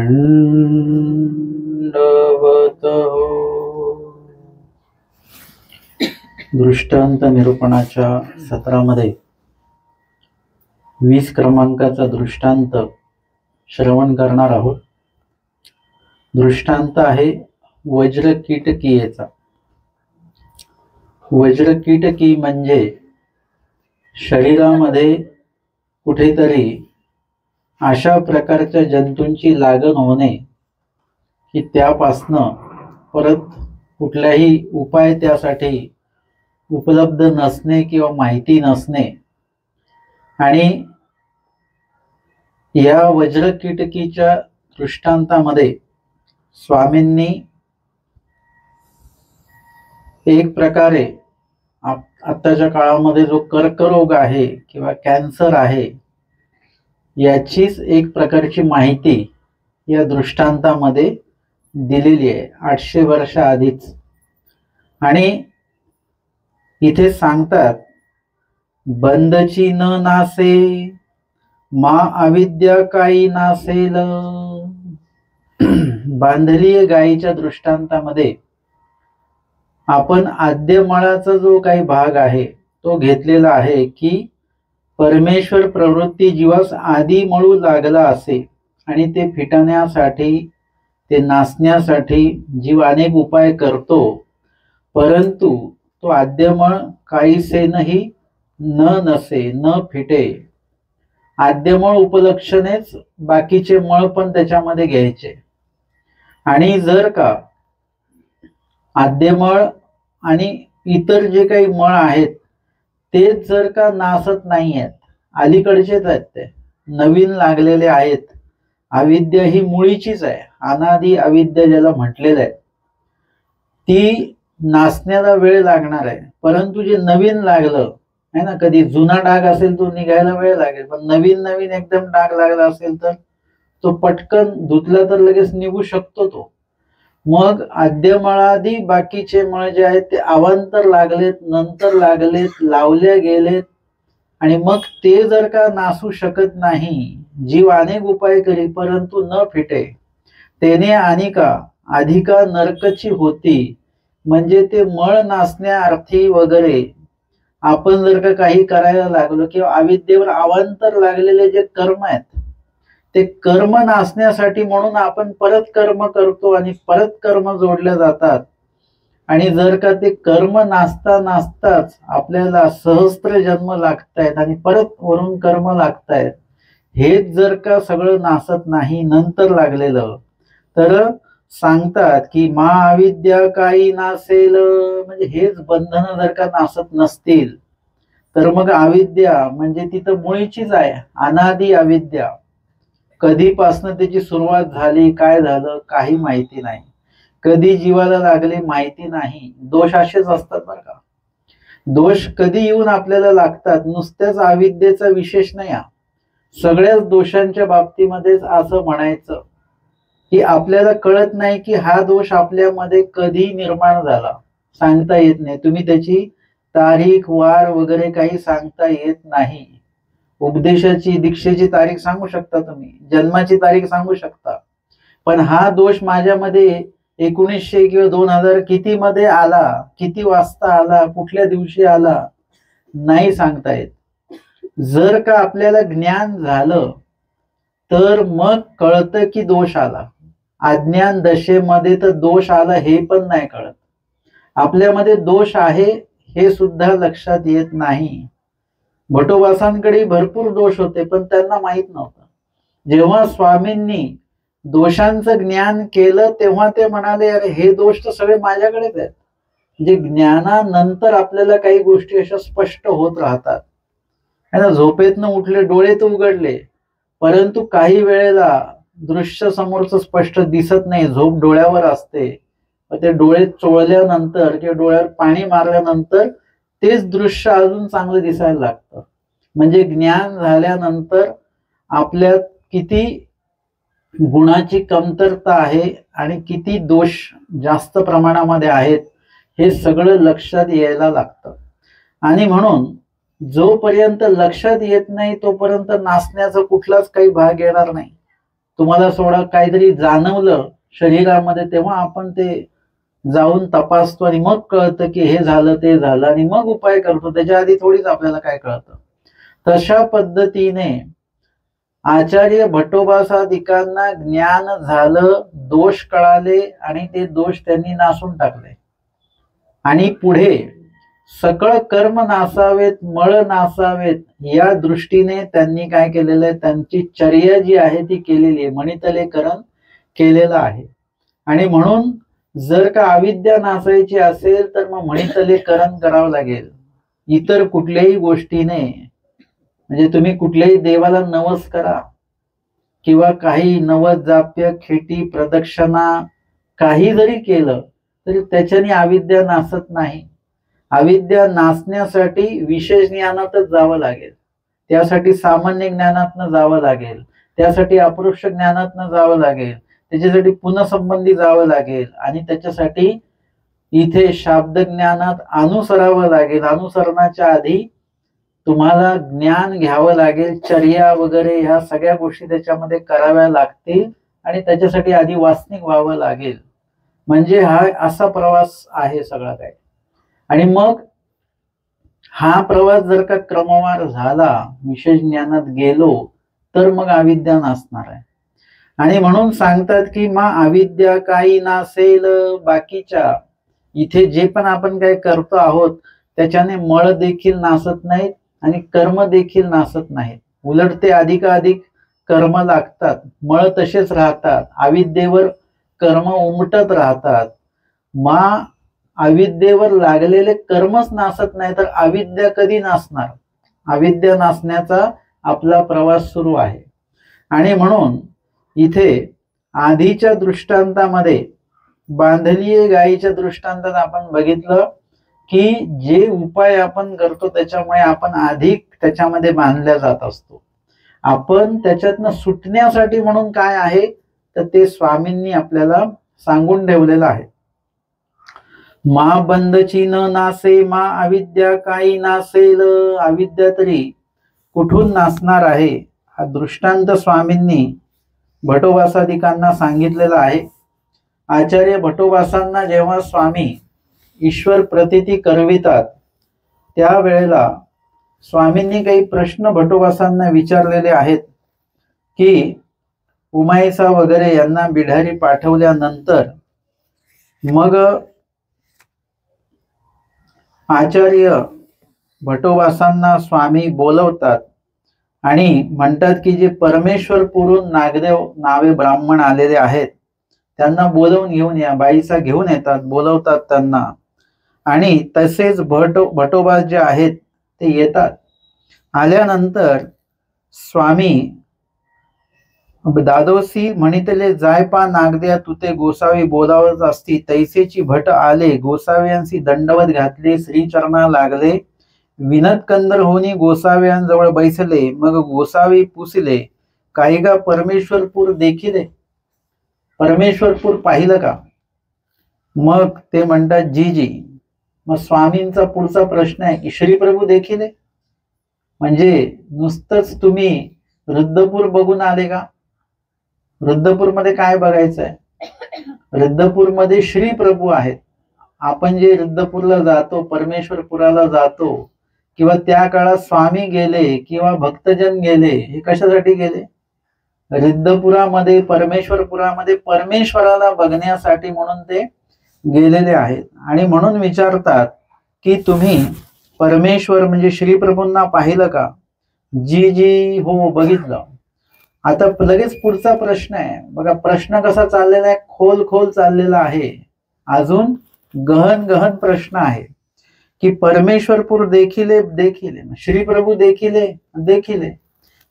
दंडवत दृष्टांत निरूपणाच्या सत्रामध्ये 20 क्रमांकाचा दृष्टांत श्रवण करणार आहोत. दृष्टांत आहे वज्रकीटकीयेचा. वज्रकीटकी म्हणजे शरीरामध्ये कुठेतरी अशा प्रकारच्या जंतूंची लागण होणे की त्यापासनं परत कुठलाही उपाय त्यासाठी उपलब्ध नसणे किंवा माहिती नसणे. आणि या वज्रकीटकीच्या दृष्टांतामध्ये स्वामींनी एक प्रकारे आत्ताच्या काळामध्ये जो कर्करोग आहे किंवा कॅन्सर आहे याचीच एक प्रकारची माहिती या दृष्टांतामध्ये दिलेली आहे 800 वर्ष आधीच. आणि इथे सांगतात, बंदची न नासे मा अविद्या काही नासेल. बांधलीय गायीच्या दृष्टांतामध्ये आपण आद्यमळाचा जो काही भाग आहे तो घेतलेला आहे की परमेश्वर प्रवृत्ती जीवास आधी मळू लागला असे आणि ते फिटण्यासाठी, ते नासण्यासाठी जीव अनेक उपाय करतो, परंतु तो आद्यमळ काहीसेनही न नसे, न फिटे. आद्यमळ उपलक्षणेच बाकीचे मळ पण त्याच्यामध्ये घ्यायचे. आणि जर का आद्यमळ आणि इतर जे काही मळ आहेत तेच जर का नासत नाही आहेत, अलीकडचेच आहेत, ते नवीन लागलेले आहेत. अविद्या ही मुळीचीच आहे, अनादि अविद्या ज्याला म्हटलेलं आहे, ती नासण्याला वेळ लागणार आहे. परंतु जे नवीन लागलं आहे ना, कधी जुना डाग असेल तो निघायला वेळ लागेल, पण नवीन नवीन एकदम डाग लागला असेल तर तो पटकन धुतला तर लगेच निघू शकतो तो. मग आद्यमळादी बाकीचे मळ जे आहेत ते अवांतर लागलेत, नंतर लागलेत, लावले गेलेत. आणि मग ते जर का नासू शकत नाही, जीव अनेक उपाय करी परंतु न फिटे, तेने अनिका अधिका नरकची होती. म्हणजे ते मळ नासण्याअर्थी वगैरे आपण जर का काही करायला लागलो किंवा अविद्येवर अवांतर लागलेले जे कर्म आहेत ते कर्म नासण्यासाठी म्हणून आपण परत कर्म करतो आणि परत कर्म जोडले जातात. आणि जर का ते कर्म नासता नासताच आपल्याला सहस्त्र जन्म लागतायत आणि परत वरून कर्म लागतायत, हेच जर का सगळं नासत नाही नंतर लागलेलं, तर सांगतात की मा अविद्या काही नासेल. म्हणजे हेच बंधन जर का नासत नसतील तर मग अविद्या म्हणजे तिथं मुळीचीच आहे, अनादि अविद्या. कधीपासनं त्याची सुरुवात झाली, काय झालं काही माहिती नाही, कधी जीवाला लागले माहिती नाही. दोष असेच असतात बरं का. दोष कधी येऊन आपल्याला लागतात, नुसत्याच अविद्येचा विशेष नाही. सगळ्याच दोषांच्या बाबतीमध्येच असं म्हणायचं की आपल्याला कळत नाही की हा दोष आपल्यामध्ये कधी निर्माण झाला, सांगता येत नाही. तुम्ही त्याची तारीख वार वगैरे काही सांगता येत नाही. उपदेशाची दीक्षेची तारीख सांगू शकता, तुम्ही जन्माची तारीख सांगू शकता, पण हा दोष माझ्यामध्ये 1900 किंवा 2000 किती मध्ये आला, किती वाजता आला, कुठल्या दिवशी आला, नाही सांगता येत. जर का आपल्याला ज्ञान झालं तर मग कळतं की दोष आला. अज्ञान दशेमध्ये तर दोष आला हे पण नाही कळत. आपल्यामध्ये दोष आहे हे सुद्धा लक्षात येत नाही. भटोबासांकडे भरपूर दोष होते पण त्यांना माहित नव्हतं. जेव्हा स्वामींनी दोषांचं ज्ञान केलं तेव्हा ते म्हणाले, अरे हे दोष तर सगळे माझ्याकडेच आहेत. म्हणजे ज्ञानानंतर आपल्याला काही गोष्टी अशा स्पष्ट होत राहतात. झोपेतनं उठले, डोळे तर उघडले, परंतु काही वेळेला दृश्य समोरचं स्पष्ट दिसत नाही, झोप डोळ्यावर असते. ते डोळे चोळल्यानंतर किंवा डोळ्यावर पाणी मारल्यानंतर तेच दृश्य अजून चांगलं दिसायला लागतं. म्हणजे ज्ञान झाल्यानंतर आपल्यात किती गुणाची कमतरता आहे आणि किती दोष जास्त प्रमाणामध्ये आहेत हे सगळं लक्षात यायला लागतं. आणि म्हणून जोपर्यंत लक्षात येत नाही तोपर्यंत नासण्याचा कुठलाच काही भाग येणार नाही. तुम्हाला सोडा काहीतरी जाणवलं शरीरामध्ये, तेव्हा आपण ते जाऊन तपासतो आणि मग कळतं की हे झालं ते झालं, आणि मग उपाय करतो. त्याच्या आधी थोडीच आपल्याला काय कळतं. तशा पद्धतीने आचार्य भट्टोबासादिकांना ज्ञान झालं, दोष कळाले आणि ते दोष त्यांनी नासून टाकले. आणि पुढे सकळ कर्म नासावेत, मळ नासावेत या दृष्टीने त्यांनी काय केलेलं आहे, त्यांची चर्या जी आहे ती केलेली आहे, मणितलेकरण केलेलं आहे. आणि म्हणून जर का अविद्या नासायची असेल तर मग मणितलेकरण करावं लागेल. इतर कुठल्याही गोष्टीने, म्हणजे तुम्ही कुठल्याही देवाला नवस करा किंवा काही नवस जाप्य खेटी प्रदक्षिणा काही जरी केलं तरी त्याच्याने अविद्या नासत नाही. अविद्या नासण्यासाठी विशेष ज्ञानातच जावं लागेल, त्यासाठी सामान्य ज्ञानातनं जावं लागेल, त्यासाठी अपरोक्ष ज्ञानातनं जावं लागेल, त्याच्यासाठी पुनःसंबंधी जावं लागेल, आणि त्याच्यासाठी इथे शाब्द ज्ञानात अनुसरावं लागेल. अनुसरणाच्या आधी तुम्हाला ज्ञान घ्यावं लागेल, चर्या वगैरे ह्या सगळ्या गोष्टी त्याच्यामध्ये कराव्या लागतील, आणि त्याच्यासाठी आधी वासनिक व्हावं लागेल. म्हणजे हा असा प्रवास आहे सगळा काय. आणि मग हा प्रवास जर का क्रमवार झाला, विशेष ज्ञानात गेलो, तर मग अविद्या नासणार आहे. आणि म्हणून सांगतात की मा अविद्या काही नासेल बाकीच्या, इथे जे पण आपण काय करतो आहोत त्याच्याने मळ देखील नासत नाहीत आणि कर्म देखील नासत नाहीत. उलट ते अधिकाधिक कर्म लागतात, मळ तसेच राहतात, अविद्येवर कर्म उमटत राहतात. मा अविद्येवर लागलेले कर्मच नासत नाही तर अविद्या कधी नासणार. अविद्या नासण्याचा आपला प्रवास सुरू आहे. आणि म्हणून इथे आधीच्या दृष्टांतामध्ये, बांधलीय गायीच्या दृष्टांतात आपण बघितलं की जे उपाय आपण करतो त्याच्यामुळे आपण अधिक त्याच्यामध्ये बांधल्या जात असतो. आपण त्याच्यातनं सुटण्यासाठी म्हणून काय आहे तर ते स्वामींनी आपल्याला सांगून ठेवलेलं आहे. मा बंदची न नासे, मा अविद्या काही नासेल. अविद्या तरी कुठून नासणार आहे हा दृष्टांत स्वामींनी भट्टोबासादिकांना सांगितलेला आहे. आचार्य भट्टोबासांना जेव्हा स्वामी ईश्वर प्रतीती करवितात त्यावेळेला स्वामींनी काही प्रश्न भट्टोबासांना विचारलेले आहेत की उमाईसा वगैरे यांना बिढारी पाठवल्यानंतर मग आचार्य भट्टोबासांना स्वामी बोलवतात आणि म्हणतात की जे परमेश्वर पुरून नागदेव नावे ब्राह्मण आलेले आहेत त्यांना बोलवून घेऊन या. बाईसा घेऊन येतात, बोलवतात त्यांना, आणि तसेच भट्टोबा जे आहेत ते येतात. आल्यानंतर स्वामी दादोसी म्हणितले जायपा नागद्या तुते गोसावी बोलावत असती, तैसेची भट आले गोसाव्यांसी दंडवत घातले, श्रीचरणा लागले, विनत कंदर होनी गोसाव्यांजवळ बैसले, मग गोसावी पुसले, काही गा परमेश्वरपूर देखिले. परमेश्वरपूर पाहिलं का? मग ते म्हणतात जी जी. मग स्वामींचा पुढचा प्रश्न आहे की श्रीप्रभू देखिले, म्हणजे नुसतंच तुम्ही रुद्रपूर बघून आले का? रुद्रपूरमध्ये काय बघायचं आहे? रुद्रपूरमध्ये श्रीप्रभू आहेत. आपण जे रुद्रपूरला जातो, परमेश्वरपुराला जातो, किंवा त्या काळात स्वामी गेले किंवा भक्तजन गेले, हे कशासाठी गेले? रुद्रपुरामध्ये परमेश्वरपुरामध्ये परमेश्वराला बघण्यासाठी म्हणून ते गेलेले आहेत. आणि म्हणून विचारतात की तुम्ही परमेश्वर म्हणजे श्रीप्रभूंना पाहिलं का? जी जी, हो बघितलं. आता लगेच पुढचा प्रश्न आहे बघा. प्रश्न कसा चाललेला आहे? खोल खोल चाललेला आहे. अजून गहन गहन प्रश्न आहे की परमेश्वरपूर देखिले देखिले, श्रीप्रभू देखिले देखिले.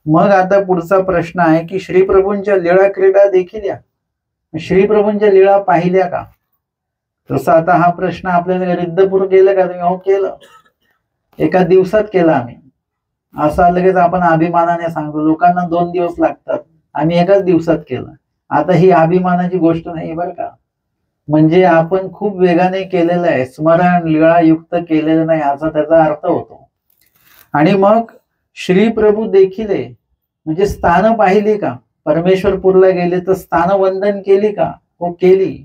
मग आता पुढचा प्रश्न आहे की श्रीप्रभूंच्या लीळा क्रीडा देखिल्या, श्रीप्रभूंच्या लीळा पाहिल्या का? तसं आता हा प्रश्न आपल्याला रुद्रपूर केलं का तुम्ही? हो केलं, एका दिवसात केलं आम्ही. असा लगेच आपण अभिमानाने सांगतो, लोकांना 2 दिवस लागतात, आम्ही एकाच दिवसात केलं. आता ही अभिमानाची गोष्ट नाही बरं का. म्हणजे आपण खूप वेगाने केलेलं आहे, स्मरण लीळा युक्त केलेलं नाही असा त्याचा अर्थ होतो. आणि मग श्रीप्रभू देखिले म्हणजे स्थान पाहिली का? परमेश्वरपूरला गेले तर स्थानवंदन केली का? हो केली.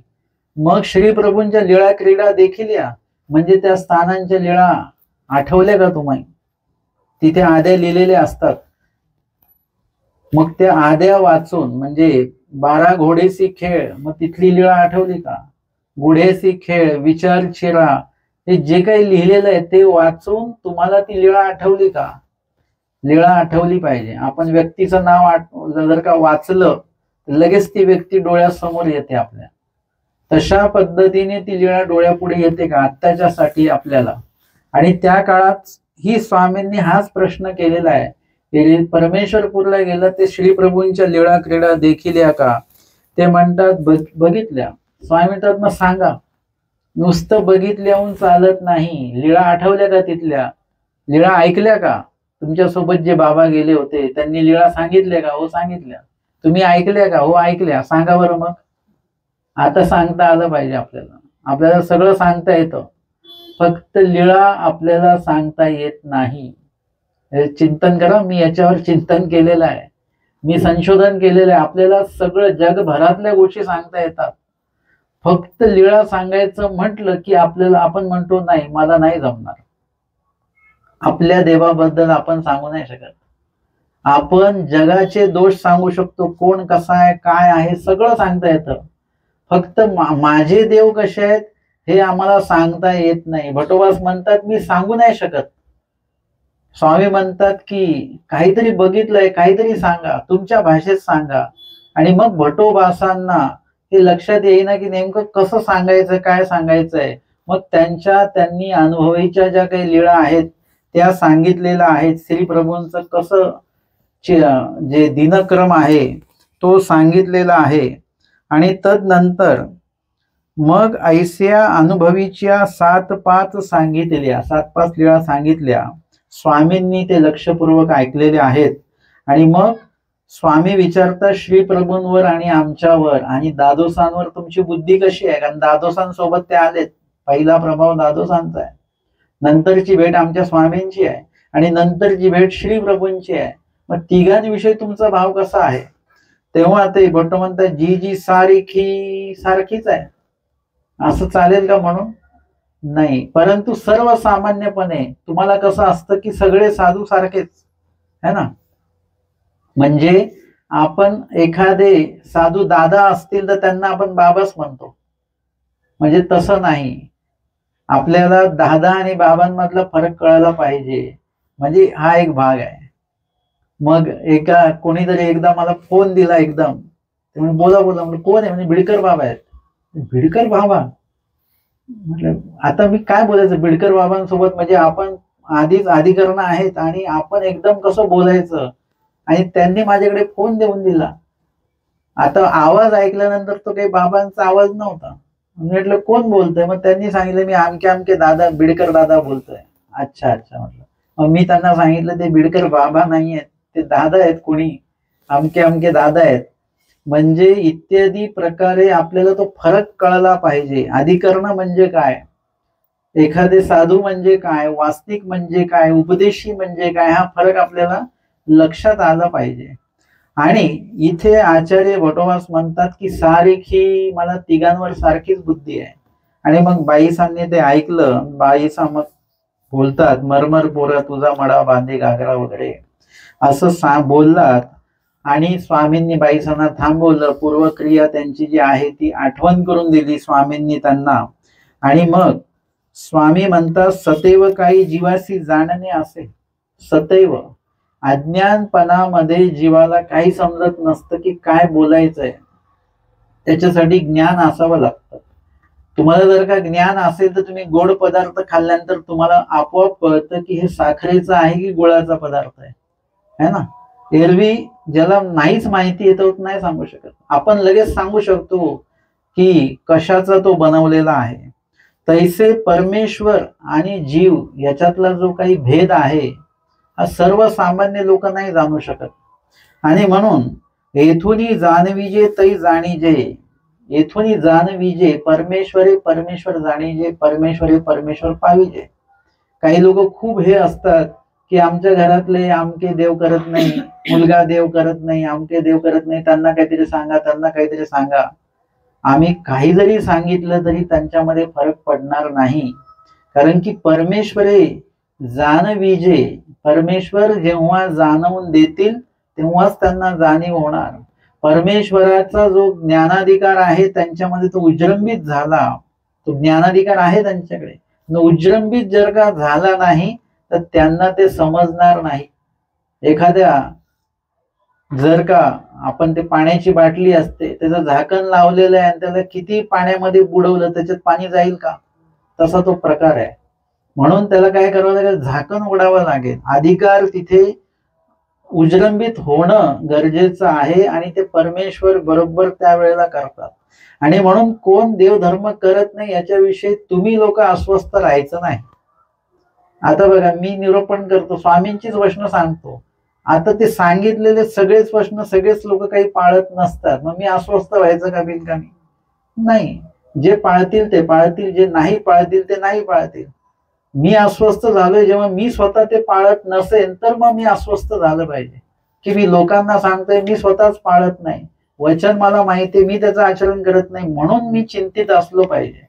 मग श्री प्रभूंच्या लीळा क्रीडा देखील या, म्हणजे त्या स्थानांच्या लीळा आठवल्या का तुम्हाला? तिथे आद्या लिहिलेल्या असतात. मग त्या आद्या वाचून, म्हणजे 12 घोडेसी खेळ, मग तिथली लीळा आठवली का? गुढेसी खेळ, विचार चिरा, हे जे काही लिहिलेलं आहे ते वाचून तुम्हाला ती लीळा आठवली का? लीळा आठवली पाहिजे. आपण व्यक्तीचं नाव जर का वाचलं लगेच ती व्यक्ती डोळ्यासमोर येते आपल्या. तशा पद्धतीने ती लीळा डोळ्यापुढे येते का आत्ताच्यासाठी आपल्याला? आणि त्या काळात ही स्वामींनी हाच प्रश्न केलेला आहे की परमेश्वरपूरला गेलं ते श्रीप्रभूंच्या लीळा क्रीडा देखील या का? ते म्हणतात बघितल्या. स्वामी म्हणतात मग सांगा. नुसतं बघितल्याहून चालत नाही. लीळा आठवल्या का? तिथल्या लीळा ऐकल्या का? तुमच्यासोबत जे बाबा गेले होते त्यांनी लीळा सांगितल्या का? हो सांगितल्या. तुम्ही ऐकल्या का? हो ऐकल्या. सांगा बरं मग. आता सांगता आलं पाहिजे आपल्याला. आपल्याला सगळं सांगता येतं, फक्त लीळा आपल्याला सांगता येत नाही. चिंतन करा. मी याच्यावर चिंतन केलेलं आहे, मी संशोधन केलेलं आहे. आपल्याला सगळं जगभरातल्या गोष्टी सांगता येतात. फक्त लीळा सांगायचं म्हटलं की आपल्याला आपण म्हणतो नाही, मला नाही जमणार. आपल्या देवाबद्दल आपण सांगू नाही शकत. आपण जगाचे दोष सांगू शकतो, कोण कसा आहे काय आहे सगळं सांगता येतं. फक्त माझे देव कसे आहेत हे आम्हाला सांगता येत नाही. भटोबास म्हणतात मी सांगू नाही शकत. स्वामी म्हणतात की काहीतरी बघितलंय, काहीतरी सांगा, तुमच्या भाषेत सांगा. आणि मग भटोबासांना हे लक्षात येईना की नेमकं कसं सांगायचं, काय सांगायचंय. मग त्यांनी अनुभवीच्या ज्या काही लीळा आहेत त्या सांगितलेल्या आहेत. श्री प्रभूंचं कसं जे दिनक्रम आहे तो सांगितलेला आहे. आणि तदनंतर मग ऐस्या अनुभवीच्या 7-5 सांगितलेल्या, 7-5 लीळा सांगितल्या. स्वामींनी ते लक्षपूर्वक ऐकलेले आहेत. आणि मग स्वामी विचारतात श्री प्रभूंवर आणि आमच्यावर आणि दादोसांवर तुमची बुद्धी कशी आहे? कारण दादोसांसोबत ते आलेत. पहिला प्रभाव दादोसांचा आहे, नंतरची भेट आमच्या स्वामींची आहे आणि नंतरची भेट श्री प्रभूंची आहे. मग तिघांविषयी तुमचा भाव कसा आहे? तेव्हा ते भट्ट म्हणतात जी सारखी सारखीच आहे. असं चालेल का म्हणून? नाही. परंतु सर्वसामान्यपणे तुम्हाला कसं असतं की सगळे साधू सारखेच है ना. म्हणजे आपण एखादे साधू दादा असतील तर त्यांना आपण बाबाच म्हणतो. म्हणजे तसं नाही. आपल्याला दादा आणि बाबांमधला फरक कळायला पाहिजे. म्हणजे हा एक भाग आहे. मग कोणीतरी एकदा मला फोन दिला एकदम. ते म्हणजे बोला म्हणजे कोण आहे? म्हणजे बिडकर बाबा आहेत. बिडकर बाबा म्हटलं आता मी काय बोलायचं बिडकर बाबांसोबत? म्हणजे आपण आधीच अधिकरण आहेत आणि आपण एकदम कसं बोलायचं? आणि त्यांनी माझ्याकडे फोन देऊन दिला. आता आवाज ऐकल्यानंतर तो काही बाबांचा आवाज नव्हता. म्हटलं कोण बोलतोय? मग त्यांनी सांगितलं मी अमके दादा बिडकर दादा बोलतोय. अच्छा म्हटलं. मग मी त्यांना सांगितलं ते बिडकर बाबा नाही आहेत, ते दादा आहेत, कोणी अमके दादा आहेत. म्हणजे इत्यादी प्रकारे आपल्याला तो फरक कळला पाहिजे. अधिकरण म्हणजे काय, एखादे साधू म्हणजे काय, वास्तविक म्हणजे काय, उपदेशी म्हणजे काय, हा फरक आपल्याला लक्षात आला पाहिजे. आणि इथे आचार्य भटोबास म्हणतात की सारखी, मला तिघांवर सारखीच बुद्धी आहे. आणि मग बाईसांनी ते ऐकलं. बाईसा मग बोलतात मरमर पोरा तुझा मडा बांधे घागरा वगैरे असं बोललात. आणि स्वामींनी बाईसांना थांबवलं. पूर्वक्रिया त्यांची जी आहे ती आठवण करून दिली स्वामींनी त्यांना. आणि मग स्वामी म्हणतात सदैव काही जीवासी जाणणे असे. सदैव अज्ञानपणामध्ये जीवाला काही समजत नसतं की काय बोलायचंय. त्याच्यासाठी ज्ञान असावं लागतं. तुम्हाला जर का ज्ञान असेल तर तुम्ही गोड पदार्थ खाल्ल्यानंतर तुम्हाला आपोआप कळतं की हे साखरेचा आहे की गुळाचा पदार्थ आहे, है ना. एरवी ज्याला नाहीच माहिती येतं नाही सांगू शकत. आपण लगेच सांगू शकतो की कशाचा तो बनवलेला आहे. तैसे परमेश्वर आणि जीव याच्यातला जो काही भेद आहे हा सर्वसामान्य लोक नाही जाणू शकत. आणि म्हणून येथून जाणविजे तै जाणीजे, येथून जाणविजे परमेश्वरे परमेश्वर जाणीजे, परमेश्वरे परमेश्वर पाविजे. काही लोक खूप हे असतात की आमच्या घरातले आमके देव करत नाही, मुलगा देव करत नाही, आमके देव करत नाही, त्यांना काहीतरी सांगा, त्यांना काहीतरी सांगा. आम्ही काही जरी सांगितलं तरी त्यांच्यामध्ये फरक पडणार नाही. कारण की परमेश्वरे जाणविजे, परमेश्वर जेव्हा जाणवून देतील तेव्हाच त्यांना जाणीव होणार. परमेश्वराचा जो ज्ञानाधिकार आहे त्यांच्यामध्ये तो उजृंभित झाला, तो ज्ञानाधिकार आहे त्यांच्याकडे, उजृंभित जर का झाला नाही तर त्यांना ते समजणार नाही. एखाद्या जर का आपण ते पाण्याची बाटली असते, त्याचं झाकण लावलेलं आहे आणि त्याला किती पाण्यामध्ये बुडवलं त्याच्यात पाणी जाईल का? तसा तो प्रकार आहे. म्हणून त्याला काय करावं लागेल, झाकण उघडावं लागेल. अधिकार तिथे उजृंभित होणं गरजेचं आहे आणि ते परमेश्वर बरोबर त्यावेळेला करतात. आणि म्हणून कोण देवधर्म करत नाही याच्याविषयी तुम्ही लोक अस्वस्थ राहायचं नाही. आता बघा, मी निरूपण करतो, स्वामींचीच वचनं सांगतो. आता ते सांगितलेले सगळेच वचनं सगळेच लोक काही पाळत नसतात, मग मी अस्वस्थ व्हायचं का बिनकामी? नाही. जे पाळतील ते पाळतील, जे नाही पाळतील ते नाही पाळतील. मी अस्वस्थ झालोय जेव्हा मी स्वतः ते पाळत नसेल तर मग मी अस्वस्थ झालं पाहिजे. की मी लोकांना सांगतोय, मी स्वतःच पाळत नाही, वचन मला माहितीये, मी त्याचं आचरण करत नाही, म्हणून मी चिंतित असलो पाहिजे.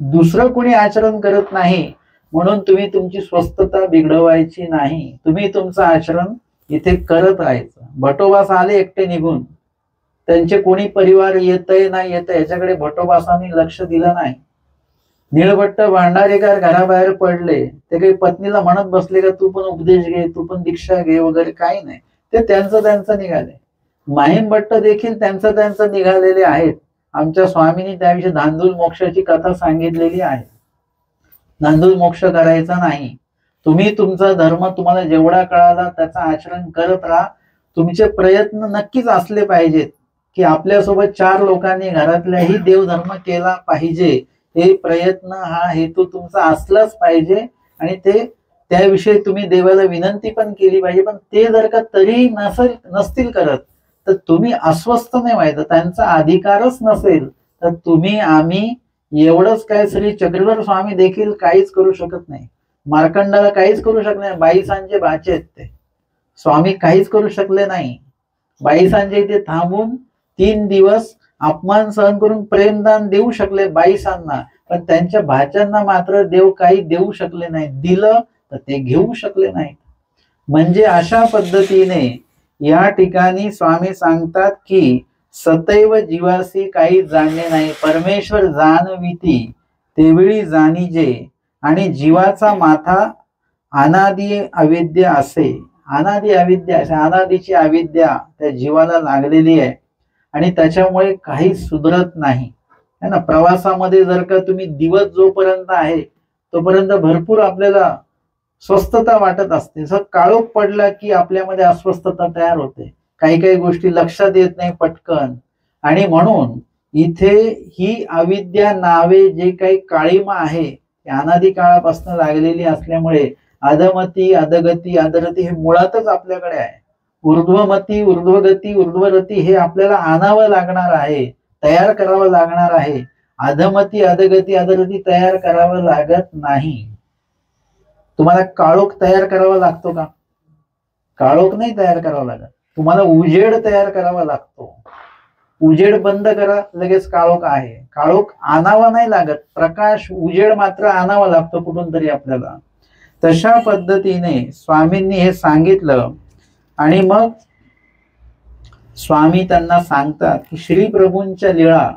दुसरं कोणी आचरण करत नाही म्हणून तुम्ही तुमची स्वस्थता बिघडवायची नाही. तुम्ही तुमचं आचरण इथे करत राहायचं. भटोबास आले एकटे निघून, त्यांचे कोणी परिवार येतंय नाही येतंय याच्याकडे भटोबासांनी लक्ष दिलं नाही. निळभट्ट भांडारेकर घराबाहेर पडले, ते काही पत्नीला म्हणत बसले का तू पण उपदेश घे, तू पण दीक्षा घे वगैरे, काही नाही. ते त्यांचं निघाले. माहीम भट्ट देखील त्यांचं निघालेले आहेत. आमच्या स्वामींनी त्याविषयी धांदूल मोक्षाची कथा सांगितलेली आहे. धांदूल मोक्ष करायचा नाही. तुम्ही तुमचा धर्म तुम्हाला जेवढा कळाला त्याचं आचरण करत राहा. तुमचे प्रयत्न नक्कीच असले पाहिजेत की आपल्यासोबत 4 लोकांनी घरातल्याही देवधर्म केला पाहिजे. हे प्रयत्न, हा हेतू तुमचा असलाच पाहिजे आणि त्याविषयी तुम्ही देवाला विनंती पण केली पाहिजे. पण ते जर का तरी नसतील करत तर तुम्ही अस्वस्थ नाही व्हायचं. त्यांचा अधिकारच नसेल तर तुम्ही आम्ही एवढंच काय, श्री चक्रधर स्वामी देखील काहीच करू शकत नाही. मार्कंडाला काहीच करू शकत नाही. बाईसांचे भाचे आहेत ते. स्वामी काहीच करू शकले नाही. बाईसांच्या इथे थांबून 3 दिवस अपमान सहन करून प्रेमदान देऊ शकले बाईसांना, पण त्यांच्या भाच्यांना मात्र देव काही देऊ शकले नाही. दिलं तर ते घेऊ शकले नाही. म्हणजे अशा पद्धतीने या ठिकाणी स्वामी सांगतात की सदैव जीवासी काही जाणणे नाही, परमेश्वर जाणविती तेवेळी जाणीजे. आणि जीवाचा माथा अनादि अविद्या असे, अनादि अविद्या असे, अनादीची अविद्या त्या जीवाला लागलेली आहे आणि त्याच्यामुळे काही सुधरत नाही है ना. प्रवासामध्ये जर का तुम्ही दिवस जोपर्यंत आहे तोपर्यंत भरपूर आपल्याला स्वस्थता वाटत असते. जर काळोख पडला की आपल्यामध्ये अस्वस्थता तयार होते, काही गोष्टी लक्षात येत नाही पटकन. आणि म्हणून इथे ही अविद्या नावे जे काही काळीमा आहे अनादी काळापासून लागलेली असल्यामुळे अधमती, अधगती, अधरती हे मुळातच आपल्याकडे आहे. ऊर्ध्वमती, ऊर्ध्वगती, ऊर्ध्वरती हे आपल्याला आणावं लागणार आहे, तयार करावं लागणार आहे. अधमती, अधगती, अधरती तयार करावं लागत नाही. तुम्हाला काळोख तयार करावा लागतो का? काळोख नाही तयार करावा लागत. तुम्हाला उजेड तयार करावा लागतो. उजेड बंद करा, लगेच काळोख आहे. काळोख आणावा नाही लागत, प्रकाश, उजेड मात्र आणावा लागतो कुठून तरी आपल्याला. तशा पद्धतीने स्वामींनी हे सांगितलं. आणि मग स्वामी त्यांना सांगतात की श्री प्रभूंच्या लीळा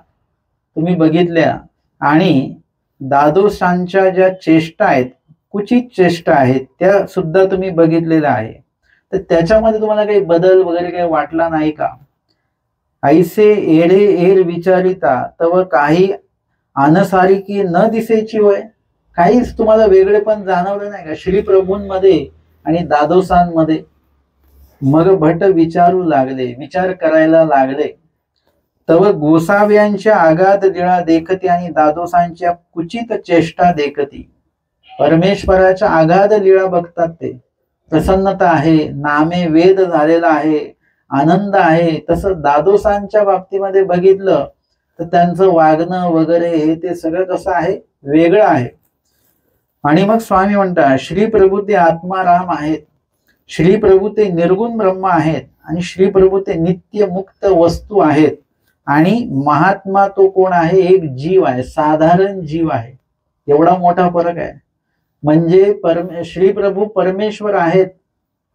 तुम्ही बघितल्या आणि दादोसांच्या ज्या चेष्टा आहेत, कुचित चेष्टा आहेत, त्या सुद्धा तुम्ही बघितलेल्या आहे. तर त्याच्यामध्ये तुम्हाला काही बदल वगैरे काही वाटला नाही का? ऐसे एडे एर विचारिता तव काही अनसारिकी न दिसेची होय. काहीच तुम्हाला वेगळे पण जाणवलं नाही का श्री प्रभूंमध्ये आणि दादोसांमध्ये? मग भट विचारू लागले, विचार करायला लागले. तव गोसाव्यांच्या आगाध लीळा देखती आणि दादोसांच्या कुचित चेष्टा देखती. परमेश्वराच्या आगाध लीळा बघतात ते. प्रसन्नता आहे, नामे वेद झालेला आहे, आनंद आहे. तसं दादोसांच्या बाबतीमध्ये बघितलं तर त्यांचं वागणं वगैरे हे ते सगळं कसं आहे, वेगळं आहे. आणि मग स्वामी म्हणतात श्री प्रभू ते आत्माराम आहेत. श्री प्रभू ते निर्गुण ब्रह्म आहेत आणि श्री प्रभू ते नित्य मुक्त वस्तू आहेत. आणि महात्मा तो कोण आहे? एक जीव आहे, साधारण जीव आहे. एवढा मोठा फरक आहे. म्हणजे श्री प्रभू परमेश्वर आहेत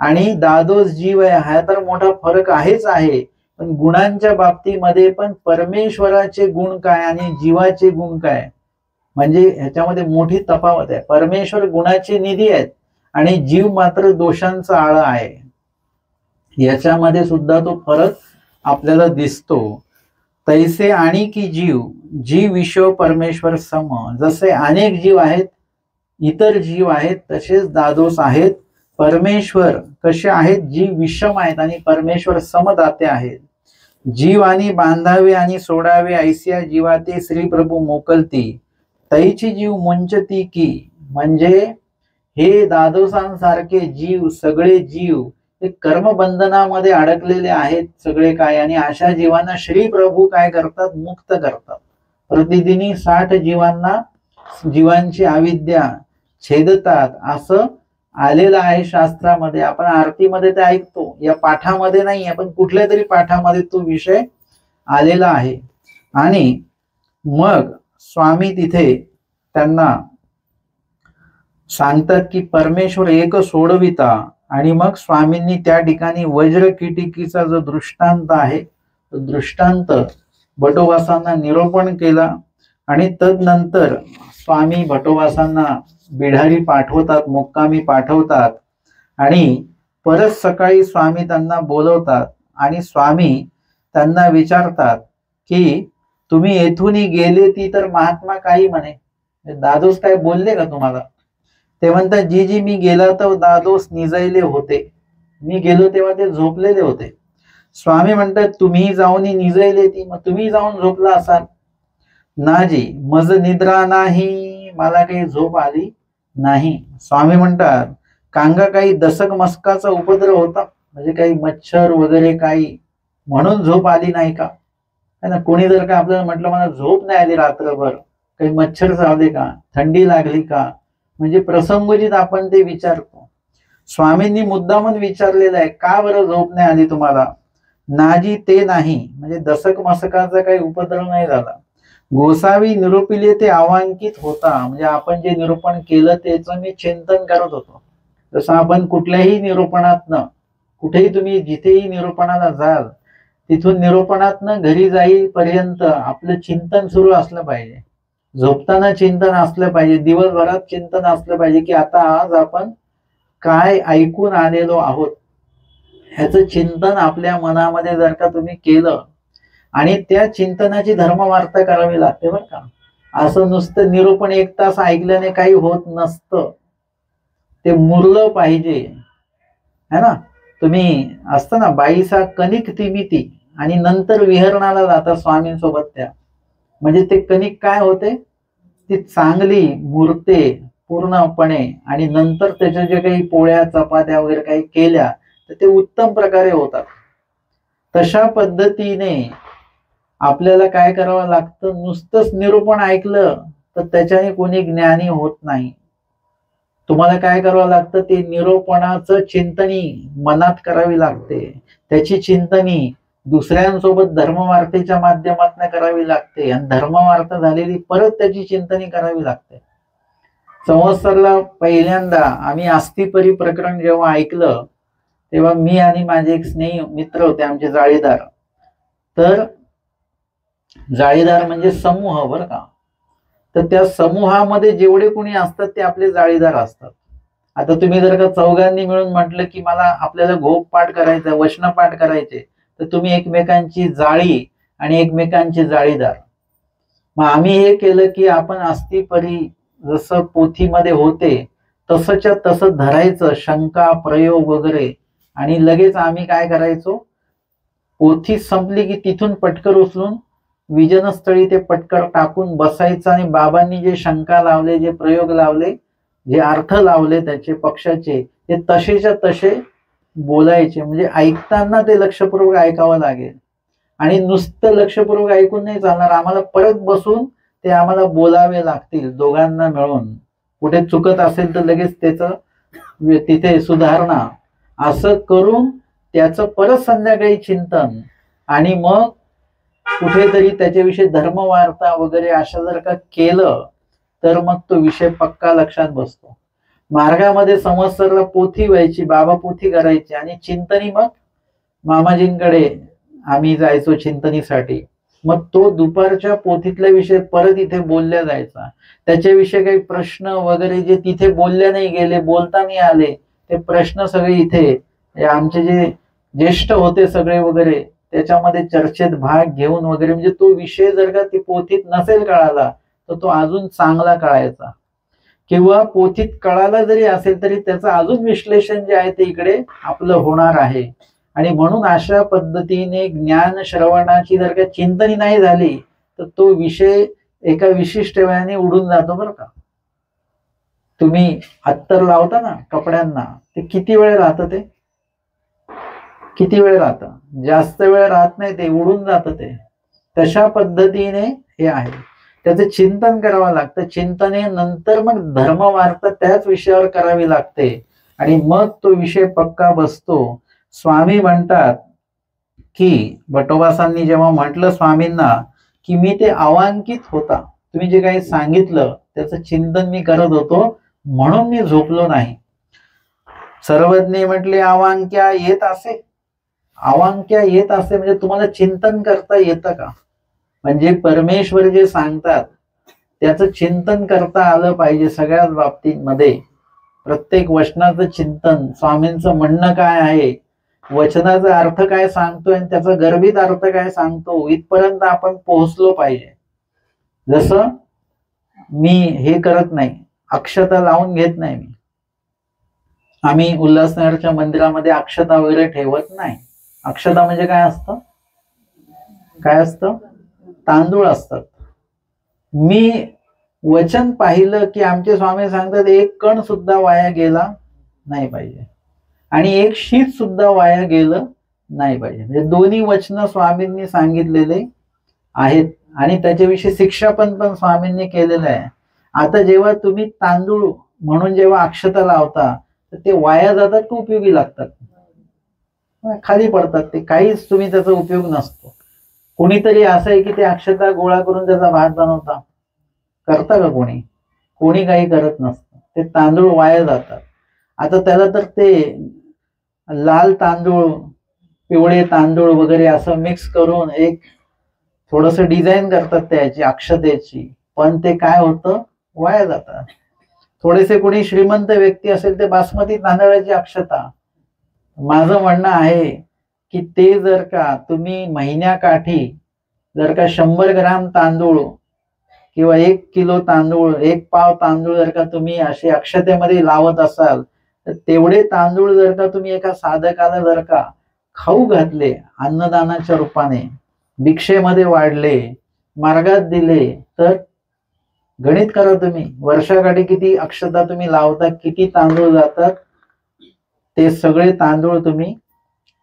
आणि दादोस जीव आहे, हा तर मोठा फरक आहेच आहे. पण गुणांच्या बाबतीमध्ये पण परमेश्वराचे गुण काय आणि जीवाचे गुण काय, म्हणजे ह्याच्यामध्ये मोठी तफावत आहे. परमेश्वर गुणाचे निधी आहेत आणि जीव मात्र दोषांचा आळा आहे. याच्यामध्ये सुद्धा तो फरक आपल्याला दिसतो. तैसे आणि की जीव विश्व परमेश्वर सम. जसे अनेक जीव आहेत, इतर जीव आहेत, तसेच दादोस आहेत. परमेश्वर कसे आहेत? जीव विषम आहेत आणि परमेश्वर समदाते आहेत. जीव आणि बांधावे आणि सोडावे ऐसिया जीवा ते श्री प्रभू मोकलती. तैची जीव मुंचती की. म्हणजे हे दादोसांसारखे जीव, सगळे जीव हे कर्मबंधनामध्ये अडकलेले आहेत सगळे काय, आणि अशा जीवांना श्री प्रभू काय करतात? मुक्त करतात. प्रतिदिनी 60 जीवांची अविद्या छेदतात असं आलेलं आहे शास्त्रामध्ये. आपण आरतीमध्ये ते ऐकतो, या पाठामध्ये नाही, आपण कुठल्या तरी पाठामध्ये तो विषय आलेला आहे. आणि मग स्वामी तिथे त्यांना सांगतात की परमेश्वर एक सोडविता. आणि मग स्वामींनी त्या ठिकाणी वज्र किटिकीचा जो दृष्टांत आहे तो दृष्टांत भटोबासांना निरूपण केला. आणि तदनंतर स्वामी भटोबासांना बिढारी पाठवतात, मुक्कामी पाठवतात. आणि परत सकाळी स्वामी त्यांना बोलवतात आणि स्वामी त्यांना विचारतात की तुम्ही येथून गेले ती तर महात्मा काही म्हणे, दादोस काय बोलले का तुम्हाला? ते म्हणतात जी मी गेला तर दादोस निजयले होते, मी गेलो तेव्हा ते झोपलेले होते. स्वामी म्हणतात तुम्ही जाऊन निजयले ती, मग तुम्ही जाऊन झोपला असाल. नाजी मज निद्रा नाही, मला काही झोप आली नाही. स्वामी म्हणतात कांगा काही दशक मस्काचा उपद्रव होता, म्हणजे काही मच्छर वगैरे काही म्हणून झोप आली नाही का? है ना. कोणी जर का आपल्याला म्हटलं मला झोप नाही आली रात्रभर, काही मच्छर चावले का, थंडी लागली का, म्हणजे प्रसंगोचित आपण ते विचारतो. स्वामींनी मुद्दामून विचारलेलं आहे का बरं झोप नाही आली तुम्हाला? नाजी ते नाही, म्हणजे दशक मसकाचा काही उपद्रव नाही झाला. गोसावी निरूपिले ते अवांकित होता, म्हणजे आपण जे निरूपण केलं त्याचं मी चिंतन करत होतो. जसं आपण कुठल्याही निरूपणातनं, कुठेही तुम्ही जिथेही निरूपणाला जाल तिथून निरूपणातनं घरी जाईपर्यंत आपलं चिंतन सुरू असलं पाहिजे. झोपताना चिंतन असलं पाहिजे, दिवसभरात चिंतन असलं पाहिजे की आता आज आपण काय ऐकून आलेलो आहोत ह्याचं चिंतन आपल्या मनामध्ये जर का तुम्ही केलं, आणि त्या चिंतनाची धर्मवार्ता करावी लागते बरं का. असं नुसतं निरूपण 1 तास ऐकल्याने काही होत नसतं, ते मुरलं पाहिजे, है ना. तुम्ही असतं ना बाईसा कणिक तिमिती आणि नंतर विहरणाला जाता स्वामींसोबत त्या, म्हणजे ते कणिक काय होते, ती चांगली मुरते पूर्णपणे, आणि नंतर त्याच्या जे काही पोळ्या चपात्या वगैरे काही केल्या तर ते उत्तम प्रकारे होतात. तशा पद्धतीने आपल्याला काय करावं लागतं, नुसतंच निरूपण ऐकलं तर त्याच्याने कोणी ज्ञानी होत नाही. तुम्हाला काय करावं लागतं, ते निरूपणाचं चिंतनी मनात करावी लागते, त्याची चिंतनी दुसऱ्यांसोबत धर्मवार्तेच्या माध्यमातून करावी लागते, आणि धर्मवार्ता झालेली परत त्याची चिंतनी करावी लागते. संवत्सरला पहिल्यांदा आम्ही आस्तीपरी प्रकरण जेव्हा ऐकलं तेव्हा मी आणि माझे एक स्नेही मित्र होते आमचे जाळीदार. तर जाळीदार म्हणजे समूह बरं का. तर त्या समूहामध्ये जेवढे कोणी असतात ते आपले जाळीदार असतात. आता तुम्ही जर का चौघांनी मिळून म्हटलं की मला आपल्याला घोप पाठ करायचा, वचन पाठ करायचे, तर तुम्ही एकमेकांची जाळी आणि एकमेकांचे जाळीदार. मग आम्ही हे केलं की आपण आस्तीपरी जसं पोथीमध्ये होते तसंच्या तसं धरायचं, शंका प्रयोग वगैरे, आणि लगेच आम्ही काय करायचो, पोथी संपली की तिथून पटकर उचलून विजनस्थळी ते पटकर टाकून बसायचं, आणि बाबांनी जे शंका लावले, जे प्रयोग लावले, जे अर्थ लावले त्याचे पक्षाचे, ते तसेच्या तसे बोलायचे. म्हणजे ऐकताना ते लक्षपूर्वक ऐकावं लागेल, आणि नुसतं लक्षपूर्वक ऐकून नाही चालणार, आम्हाला परत बसून ते आम्हाला बोलावे लागतील दोघांना मिळून. कुठे चुकत असेल तर लगेच त्याचं तिथे सुधारणा, असं करून त्याचं परत संध्याकाळी चिंतन, आणि मग कुठेतरी त्याच्याविषयी धर्मवार्ता वगैरे असं जर का केलं तर मग तो विषय पक्का लक्षात बसतो. मार्गामध्ये समस्तला पोथी व्हायची, बाबा पोथी करायची, आणि चिंतनी मग मामाजींकडे आम्ही जायचो चिंतनीसाठी. मग तो दुपारच्या पोथीतल्या विषय परत इथे बोलल्या जायचा. त्याच्याविषयी काही प्रश्न वगैरे जे तिथे बोलल्या नाही गेले, बोलता नाही आले, ते प्रश्न सगळे इथे आमचे जे ज्येष्ठ होते सगळे वगैरे त्याच्यामध्ये चर्चेत भाग घेऊन वगैरे, म्हणजे तो विषय जर का ती पोथीत नसेल कळाला तर तो अजून चांगला कळायचा, किंवा पोथीत कळाला जरी असेल तरी त्याचं अजून विश्लेषण जे आहे ते इकडे आपलं होणार आहे. आणि म्हणून अशा पद्धतीने ज्ञान श्रवणाची जर का चिंतनी नाही झाली तर तो विषय एका विशिष्ट वेळाने उडून जातो बरं का. तुम्ही अत्तर लावता ना कपड्यांना, ते किती वेळ राहतं, ते किती वेळ राहतं, जास्त वेळ राहत नाही, ते उडून जातं. ते तशा पद्धतीने हे आहे, त्याचं चिंतन करावं लागतं. चिंतनेनंतर मग धर्मवार्ता त्याच विषयावर करावी लागते, आणि मग तो विषय पक्का बसतो. स्वामी म्हणतात की बटोबासांनी जेव्हा म्हटलं स्वामींना की मी ते अवांकित होता, तुम्ही जे काही सांगितलं त्याचं चिंतन मी करत होतो म्हणून मी झोपलो नाही. सर्वज्ञ म्हटले अवांक्या येत असे, अवांक्या येत असे म्हणजे तुम्हाला चिंतन करता येतं का? म्हणजे परमेश्वर जे सांगतात त्याचं चिंतन करता आलं पाहिजे सगळ्याच बाबतीमध्ये. प्रत्येक वचनाचं चिंतन, स्वामींचं म्हणणं काय आहे, वचनाचा अर्थ काय सांगतोय आणि त्याचा गर्भित अर्थ काय सांगतो, इथपर्यंत आपण पोहोचलो पाहिजे. जसं मी हे करत नाही, अक्षता लावून घेत नाही मी, आम्ही उल्हासनगरच्या मंदिरामध्ये अक्षता वगैरे ठेवत नाही. अक्षता म्हणजे काय असतं, काय असतं, तांदूळ असतात. मी वचन पाहिलं की आमचे स्वामी सांगतात एक कण सुद्धा वाया गेला नाही पाहिजे, आणि एक शीत सुद्धा वाया गेलं नाही पाहिजे. म्हणजे दोन्ही वचन स्वामींनी सांगितलेले आहेत, आणि त्याच्याविषयी शिक्षापन स्वामींनी केलेलं आहे. आता जेव्हा तुम्ही तांदूळ म्हणून जेव्हा अक्षता लावता तर ते वाया जातात का उपयोगी लागतात? खाली पडतात ते, काहीच तुम्ही त्याचा उपयोग नसतो. कोणीतरी असं आहे की ते अक्षता गोळा करून त्याचा भात बनवता, करता का कोणी? कोणी काही करत नसतं, ते तांदूळ वाया जातात. आता त्याला तर ते लाल तांदूळ, पिवळे तांदूळ वगैरे असं मिक्स करून एक थोडस डिझाईन करतात त्याची अक्षतेची, पण ते काय होतं, वाया जातात. थोडेसे कोणी श्रीमंत व्यक्ती असेल ते बासमती तांदळाची अक्षता, माझं म्हणणं आहे की ते जर का तुम्ही महिन्याकाठी जर का 100 ग्राम तांदूळ किंवा 1 किलो तांदूळ, 1 पाव तांदूळ जर का तुम्ही असे अक्षतेमध्ये लावत असाल तर तेवढे तांदूळ जर का तुम्ही एका साधकाला जर का खाऊ घातले, अन्नदानाच्या रूपाने भिक्षेमध्ये वाढले, मार्गात दिले, तर गणित करा तुम्ही, वर्षाकाठी किती अक्षता तुम्ही लावता, किती तांदूळ जातात. ते सगळे तांदूळ तुम्ही,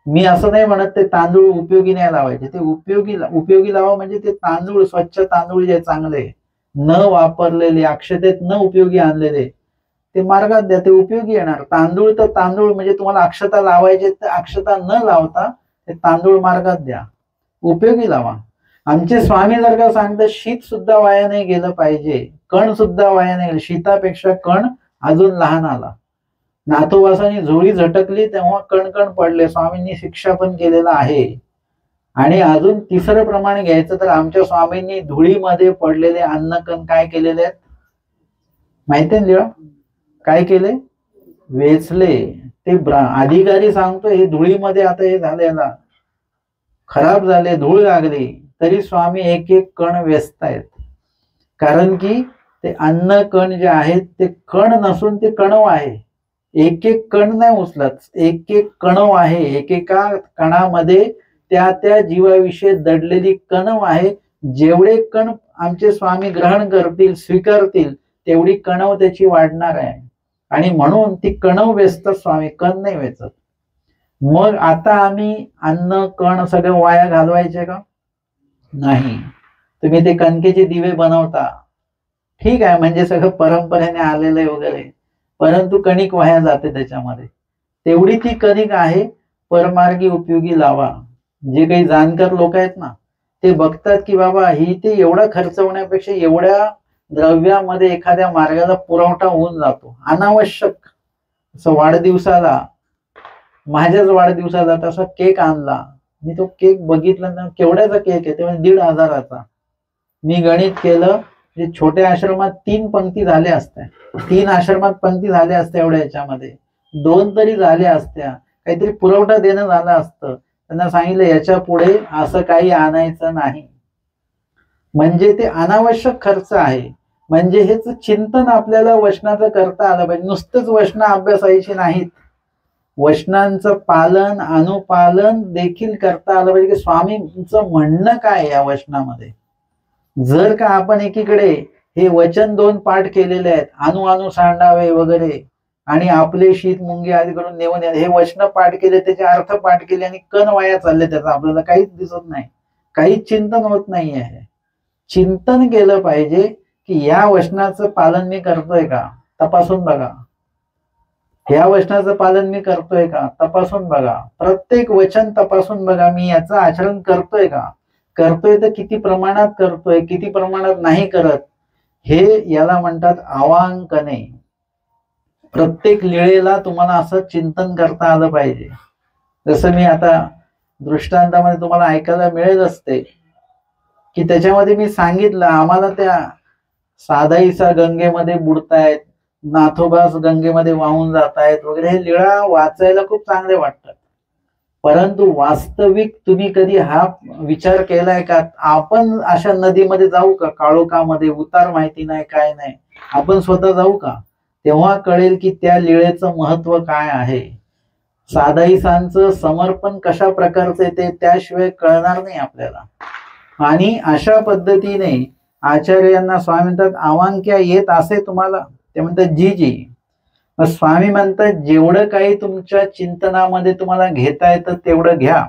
मी असं नाही म्हणत ते तांदूळ उपयोगी नाही लावायचे, ते उपयोगी लावा. म्हणजे ते तांदूळ स्वच्छ तांदूळ जे चांगले न वापरलेले, अक्षतेत न उपयोगी आणलेले, ते मार्गात द्या, ते उपयोगी येणार. तांदूळ तर तांदूळ, म्हणजे तुम्हाला अक्षता लावायचे तर अक्षता न लावता ते तांदूळ मार्गात द्या, उपयोगी लावा. आमचे स्वामी जर का सांगतात शीत सुद्धा वाया नाही गेलं पाहिजे, कण सुद्धा वाया नाही गेलं, शीतापेक्षा कण अजून लहान आला. नातोबासांनी झोळी झटकली तेव्हा कण पडले, स्वामींनी शिक्षा पण केलेला आहे. आणि अजून तिसरं प्रमाण घ्यायचं तर आमच्या स्वामींनी धुळीमध्ये पडलेले अन्नकण काय केलेले आहेत माहिती आहे ना? काय केले, वेचले. ते अधिकारी सांगतो हे धुळीमध्ये आता हे झालेला खराब झाले, धूळ लागली, तरी स्वामी एक एक कण वेचतायत. कारण की ते अन्न कण जे आहेत ते कण नसून ते कणव आहे. एक एक कण नाही उचलत, एक एक कणव आहे. एकेका कणामध्ये त्या त्या जीवाविषयी दडलेली कणव आहे. जेवढे कण आमचे स्वामी ग्रहण करतील, स्वीकारतील, तेवढी कणव त्याची वाढणार आहे. आणि म्हणून ती कणव वेचतात स्वामी, कण नाही वेचत. मग आता आम्ही अन्न कण सगळं वाया घालवायचे का? नाही. तुम्ही ते कणकेचे दिवे बनवता, ठीक आहे, म्हणजे सगळं परंपरेने आलेलं आहे वगैरे, परंतु कणिक वाया जाते त्याच्यामध्ये. तेवढी ती कणिक आहे, परमार्गी उपयोगी लावा. जे काही जाणकार लोक आहेत ना, ते बघतात की बाबा ही ते एवढा खर्च होण्यापेक्षा एवढ्या द्रव्यामध्ये एखाद्या मार्गाला पुरवठा होऊन जातो अनावश्यक. असं वाढदिवसाला, माझ्याच वाढदिवसाला तसा केक आणला मी. तो केक बघितला ना, केवढ्याचा केक आहे, ते म्हणजे 1,500चा. मी गणित केलं, छोट्या आश्रमात 3 पंक्ती झाल्या असत्या, 3 आश्रमात पंक्ती झाल्या असत्या, एवढ्या याच्यामध्ये 2 तरी झाल्या असत्या, काहीतरी पुरवठा देणं झालं असतं. त्यांना सांगितलं याच्या पुढे असं काही आणायचं नाही. म्हणजे ते अनावश्यक खर्च आहे. म्हणजे हेच चिंतन आपल्याला वचनाचं करता आलं पाहिजे. नुसतंच वचन अभ्यासायची नाहीत, वचनांचं पालन अनुपालन देखील करता आलं पाहिजे की स्वामींचं म्हणणं काय या वचनामध्ये. जर का आपण एकीकडे हे वचन 2 पाठ केलेले आहेत, अनु सांडावे वगैरे, आणि आपले शीत मुंगे आदी करून नेऊन हे वचन पाठ केले, त्याचे अर्थ पाठ केले आणि कण वाया चालले, त्याचा आपल्याला काहीच दिसत नाही, काहीच चिंतन होत नाही आहे. चिंतन केलं पाहिजे की या वचनाचं पालन मी करतोय का, तपासून बघा. या वचनाचं पालन मी करतोय का, तपासून बघा. प्रत्येक वचन तपासून बघा, मी याचं आचरण करतोय का, करतोय तर किती प्रमाणात करतोय, किती प्रमाणात नाही करत. हे याला म्हणतात अवांकने. प्रत्येक लीळेला तुम्हाला असं चिंतन करता आलं पाहिजे. जसं मी आता दृष्टांतामध्ये तुम्हाला ऐकायला मिळेल असते की त्याच्यामध्ये मी सांगितलं, आम्हाला त्या सादाईसा गंगेमध्ये बुडतायत, नाथोबास गंगेमध्ये वाहून जात आहेत वगैरे, हे लीळा वाचायला खूप चांगले वाटतात. परंतु वास्तविक तुम्ही कधी हा विचार केलाय का, आपण अशा नदीमध्ये जाऊ का, काळोखामध्ये, उतार माहिती नाही काय नाही, आपण स्वतः जाऊ का, तेव्हा कळेल की त्या लीळेचं महत्व काय आहे. सादाईसांचं समर्पण कशा प्रकारचे ते त्याशिवाय कळणार नाही आपल्याला. आणि अशा पद्धतीने आचार्यांना स्वामी म्हणतात अवांक्या येत असे तुम्हाला, ते म्हणतात जी जी. मग स्वामी म्हणतात जेवढं काही तुमच्या चिंतनामध्ये तुम्हाला घेता येतं तेवढं घ्या.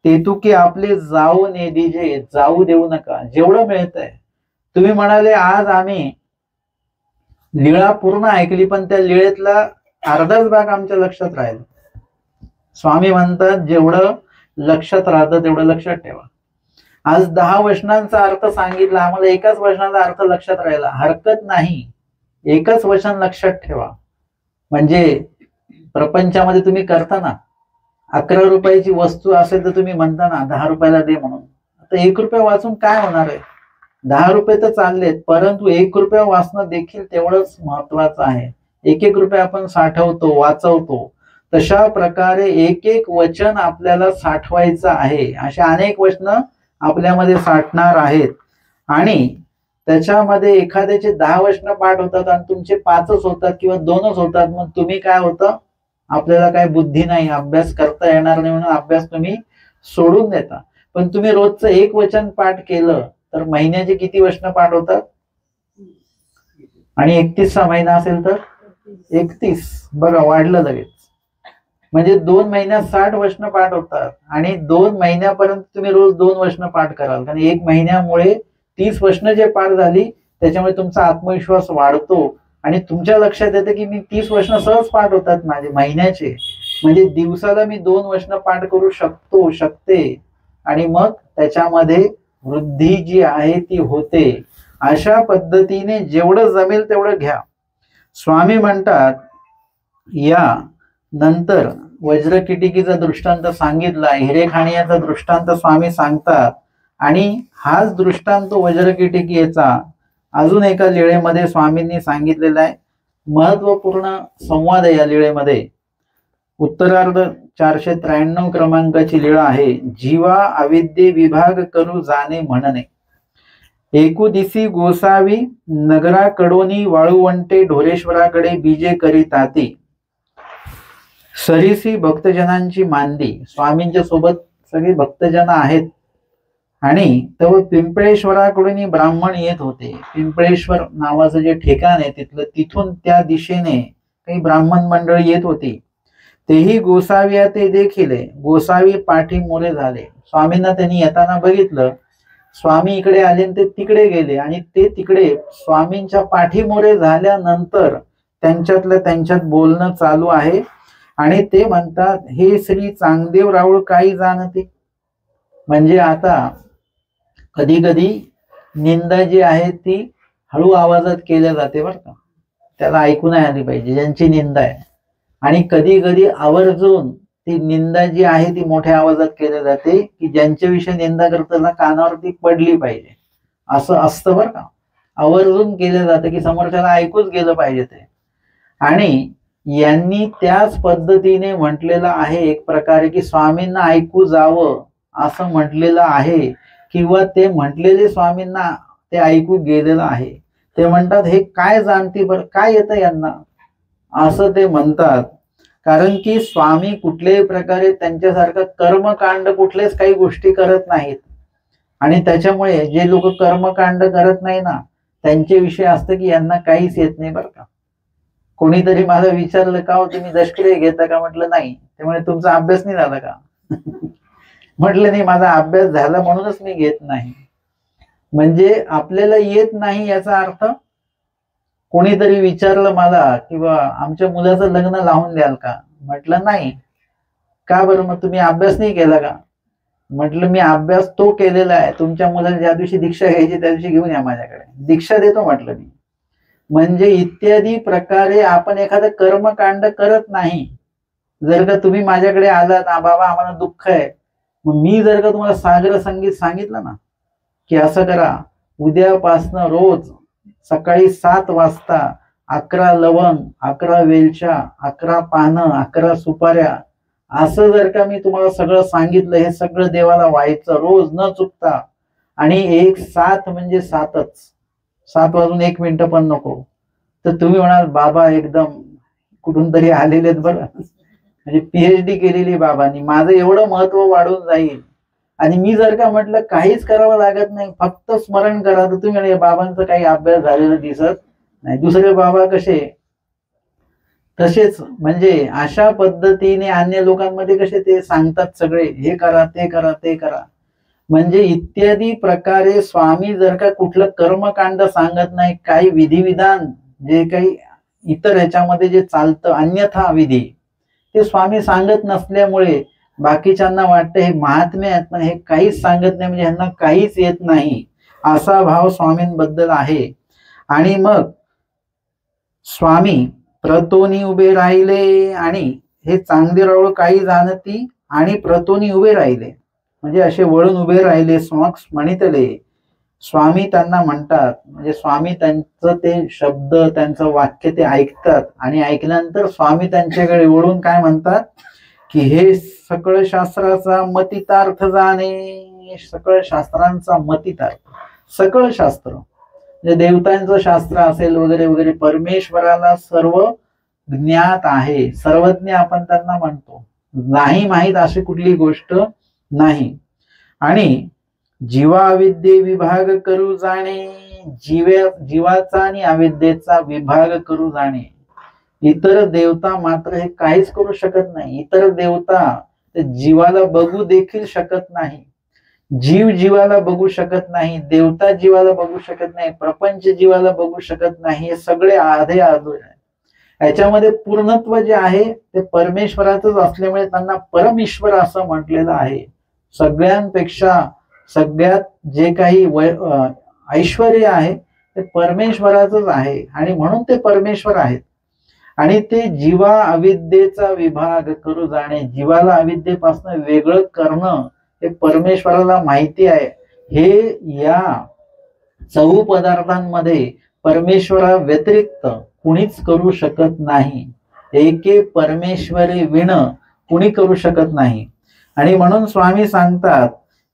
तेतुकी आपले जाऊ ने दिजे, जाऊ देऊ नका. जेवढं मिळतंय, तुम्ही म्हणाले आज आम्ही लीळा पूर्ण ऐकली पण त्या लीळेतला अर्धाच भाग आमच्या लक्षात राहील. स्वामी म्हणतात जेवढं लक्षात राहतं तेवढं लक्षात ठेवा. आज 10 वचनांचा अर्थ सांगितला, आम्हाला एकाच वचनाचा अर्थ लक्षात राहिला, हरकत नाही, एकच वचन लक्षात ठेवा. म्हणजे प्रपंचामध्ये तुम्ही करता ना, 11 रुपयाची वस्तू असेल तर तुम्ही म्हणता ना 10 रुपयाला दे म्हणून. आता 1 रुपया वाचून काय होणार आहे, 10 रुपये तर चाललेत, परंतु 1 रुपया वाचणं देखील तेवढंच महत्वाचं आहे. 1-1 रुपया आपण साठवतो, वाचवतो, तशा प्रकारे एक वचन आपल्याला साठवायचं आहे. अशा अनेक वचनं आपल्यामध्ये साठणार आहेत. आणि त्याच्यामध्ये एखाद्याचे 10 वचनं पाठ होतात आणि तुमचे 5च होतात किंवा 2च होतात, मग तुम्ही काय होतं, आपल्याला काय बुद्धी नाही, अभ्यास करता येणार नाही म्हणून अभ्यास तुम्ही सोडून देता. पण तुम्ही रोजचं 1 वचन पाठ केलं तर महिन्याचे किती वचनं पाठ होतात, आणि 31वा महिना असेल तर 31, बघा वाढलं लगेच. म्हणजे 2 महिन्यात 60 वचनं पाठ होतात. आणि 2 महिन्यापर्यंत तुम्ही रोज 2 वचनं पाठ कराल, कारण 1 महिन्यामुळे 30 वचनं जे पाठ झाली त्याच्यामुळे तुमचा आत्मविश्वास वाढतो आणि तुमच्या लक्षात येतं की मी 30 वचनं सहज पाठ होतात माझे महिन्याचे, म्हणजे दिवसाला मी 2 वचनं पाठ करू शकतो, शकते. आणि मग त्याच्यामध्ये वृद्धी जी आहे ती होते. अशा पद्धतीने जेवढं जमेल तेवढं घ्या. स्वामी म्हणतात या नंतर वज्रकिटिकीचा दृष्टांत सांगितला, हिरेखाणियाचा दृष्टांत स्वामी सांगतात. आणि हाच दृष्टांत वज्रकिटिकीचा अजून एका लीळेमध्ये स्वामींनी सांगितलेला आहे. महत्वपूर्ण संवाद आहे या लीळेमध्ये. उत्तरार्ध 493 क्रमांकाची लीळा आहे. जीवा अविद्ये विभाग करू जाणे म्हणणे. एकुदिसी गोसावी नगराकडोनी वाळुवंटे ढोरेश्वराकडे बीजे करीताती. सरीसी भक्तजनांची मांदी. स्वामींच्या सोबत सगळे भक्तजन आहेत. आणि तेव्हा पिंपळेश्वराकडून ब्राह्मण येत होते. पिंपळेश्वर नावाचं जे ठिकाण आहे तिथून त्या दिशेने काही ब्राह्मण मंडळ येत होती. तेही गोसावी ते देखील गोसावी पाठीमोरे झाले. स्वामींना त्यांनी येताना बघितलं. स्वामी इकडे आले आणि ते तिकडे गेले आणि ते तिकडे स्वामींच्या पाठीमोरे झाल्यानंतर त्यांच्यात बोलणं चालू आहे. आणि ते म्हणतात, हे श्री चांगदेव राऊळ काही जाणते. म्हणजे आता कधी कधी निंदा जी आहे ती हळू आवाजात केल्या जाते बरं का, त्याला ऐकू नाही आली पाहिजे ज्यांची निंदा आहे. आणि कधी कधी आवर्जून ती निंदा जी आहे ती मोठ्या आवाजात केली जाते, की ज्यांच्याविषयी निंदा करताना कानावरती पडली पाहिजे, असं असतं बरं का. आवर्जून केलं जातं की समोरच्याला ऐकूच गेलं पाहिजे ते. आणि यांनी त्याच पद्धतीने म्हटलेलं आहे एक प्रकारे, की स्वामींना ऐकू जावं असं म्हटलेलं आहे, किंवा ते म्हटलेले स्वामींना ते ऐकू गेलेलं आहे. ते म्हणतात, हे काय जाणते बरं, काय येतं यांना, असं ते म्हणतात. कारण की स्वामी कुठल्याही प्रकारे त्यांच्यासारखं कर्मकांड कुठलेच काही गोष्टी करत नाहीत. आणि त्याच्यामुळे जे लोक कर्मकांड करत नाही ना, त्यांच्याविषयी असतं की यांना काहीच येत नाही बरं का. कोणीतरी मला विचारलं, का हो तुम्ही दशक्रिय घेता का? म्हटलं नाही. त्यामुळे तुमचा अभ्यास नाही झाला का? म्हटलं नाही, माझा अभ्यास झाला म्हणूनच मी घेत नाही. म्हणजे आपल्याला येत नाही याचा अर्थ, कोणीतरी विचारलं मला किंवा आमच्या मुलाचं लग्न लावून द्याल का? म्हटलं नाही. का बरं? मग तुम्ही अभ्यास नाही केला का? म्हटलं मी अभ्यास तो केलेला आहे. तुमच्या मुलाला ज्या दिवशी दीक्षा घ्यायची त्या दिवशी घेऊन या माझ्याकडे, दीक्षा देतो म्हटलं मी. म्हणजे इत्यादी प्रकारे आपण एखादं कर्मकांड करत नाही. जर का तुम्ही माझ्याकडे आलात, बाबा आम्हाला दुःख आहे, मग मी जर का तुम्हाला सागर संगीत सांगितलं ना, की असं करा, उद्यापासनं रोज सकाळी 7 वाजता 11 लवंग, 11 वेलच्या, 11 पानं, 11 सुपाऱ्या, असं जर का मी तुम्हाला सगळं सांगितलं, हे सगळं देवाला व्हायचं रोज न चुकता. आणि 7 म्हणजे 7च, 7 वाजून 1 मिनिटं पण नको. तर तुम्ही म्हणाल, बाबा एकदम कुठून तरी आलेले आहेत बरं, म्हणजे PhD केलेली बाबांनी, माझं एवढं महत्व वाढून जाईल. आणि मी जर का म्हटलं काहीच करावं लागत नाही, फक्त स्मरण करा, तर तुम्ही म्हणे बाबांचं काही अभ्यास झालेला दिसत नाही. दुसरे बाबा कसे तसेच, म्हणजे अशा पद्धतीने अन्य लोकांमध्ये कसे ते सांगतात सगळे, हे करा, ते करा, ते करा. म्हणजे इत्यादी प्रकारे स्वामी जर का कुठलं कर्मकांड सांगत नाही, काही विधिविधान जे काही इतर ह्याच्यामध्ये जे चालतं अन्यथा विधी, ते स्वामी सांगत नसल्यामुळे बाकीच्यांना वाटतं हे महात्मे आहेत, पण हे काहीच सांगत नाही, म्हणजे ह्यांना काहीच येत नाही, असा भाव स्वामींबद्दल आहे. आणि मग स्वामी प्रतोनी उभे राहिले, आणि हे चांगदेव काही जाणती आणि प्रतोनी उभे राहिले, म्हणजे असे वळून उभे राहिले, समक्ष म्हणितले. स्वामी त्यांना म्हणतात, म्हणजे स्वामी त्यांचं ते शब्द, त्यांचं वाक्य ते ऐकतात, आणि ऐकल्यानंतर स्वामी त्यांच्याकडे वळून काय म्हणतात, की हे सकळ शास्त्राचा मतितार्थ जाणे. सकळ शास्त्रांचा मतितार्थ, सकळ शास्त्र म्हणजे देवतांचं शास्त्र असेल वगैरे वगैरे, परमेश्वराला सर्व ज्ञात आहे, सर्वज्ञ आपण त्यांना म्हणतो, नाही माहीत अशी कुठली गोष्ट नाही. आणि जीवा अविद्ये विभाग करू जाणे, जीवाचा आणि अविद्येचा विभाग करू जाणे. इतर देवता मात्र हे काहीच करू शकत नाही. इतर देवता जीवाला बघू देखील शकत नाही, जीव जीवाला बघू शकत नाही, देवता जीवाला बघू शकत नाही, प्रपंच जीवाला बघू शकत नाही. हे सगळे आधे आधे आहे. याच्यामध्ये पूर्णत्व जे आहे ते परमेश्वराचंच असल्यामुळे त्यांना परमेश्वर असं म्हटलेलं आहे. सगळ्यांपेक्षा सगळ्यात जे काही ऐश्वर्य आहे ते परमेश्वराचंच आहे, आणि म्हणून ते परमेश्वर आहेत. आणि ते जीवा अविद्येचा विभाग करू जाणे, जीवाला अविद्येपासून वेगळं करणं हे परमेश्वराला माहिती आहे. हे या 4 पदार्थांमध्ये परमेश्वरा व्यतिरिक्त कुणीच करू शकत नाही. एके परमेश्वरी विण कुणी करू शकत नाही. आणि म्हणून स्वामी सांगतात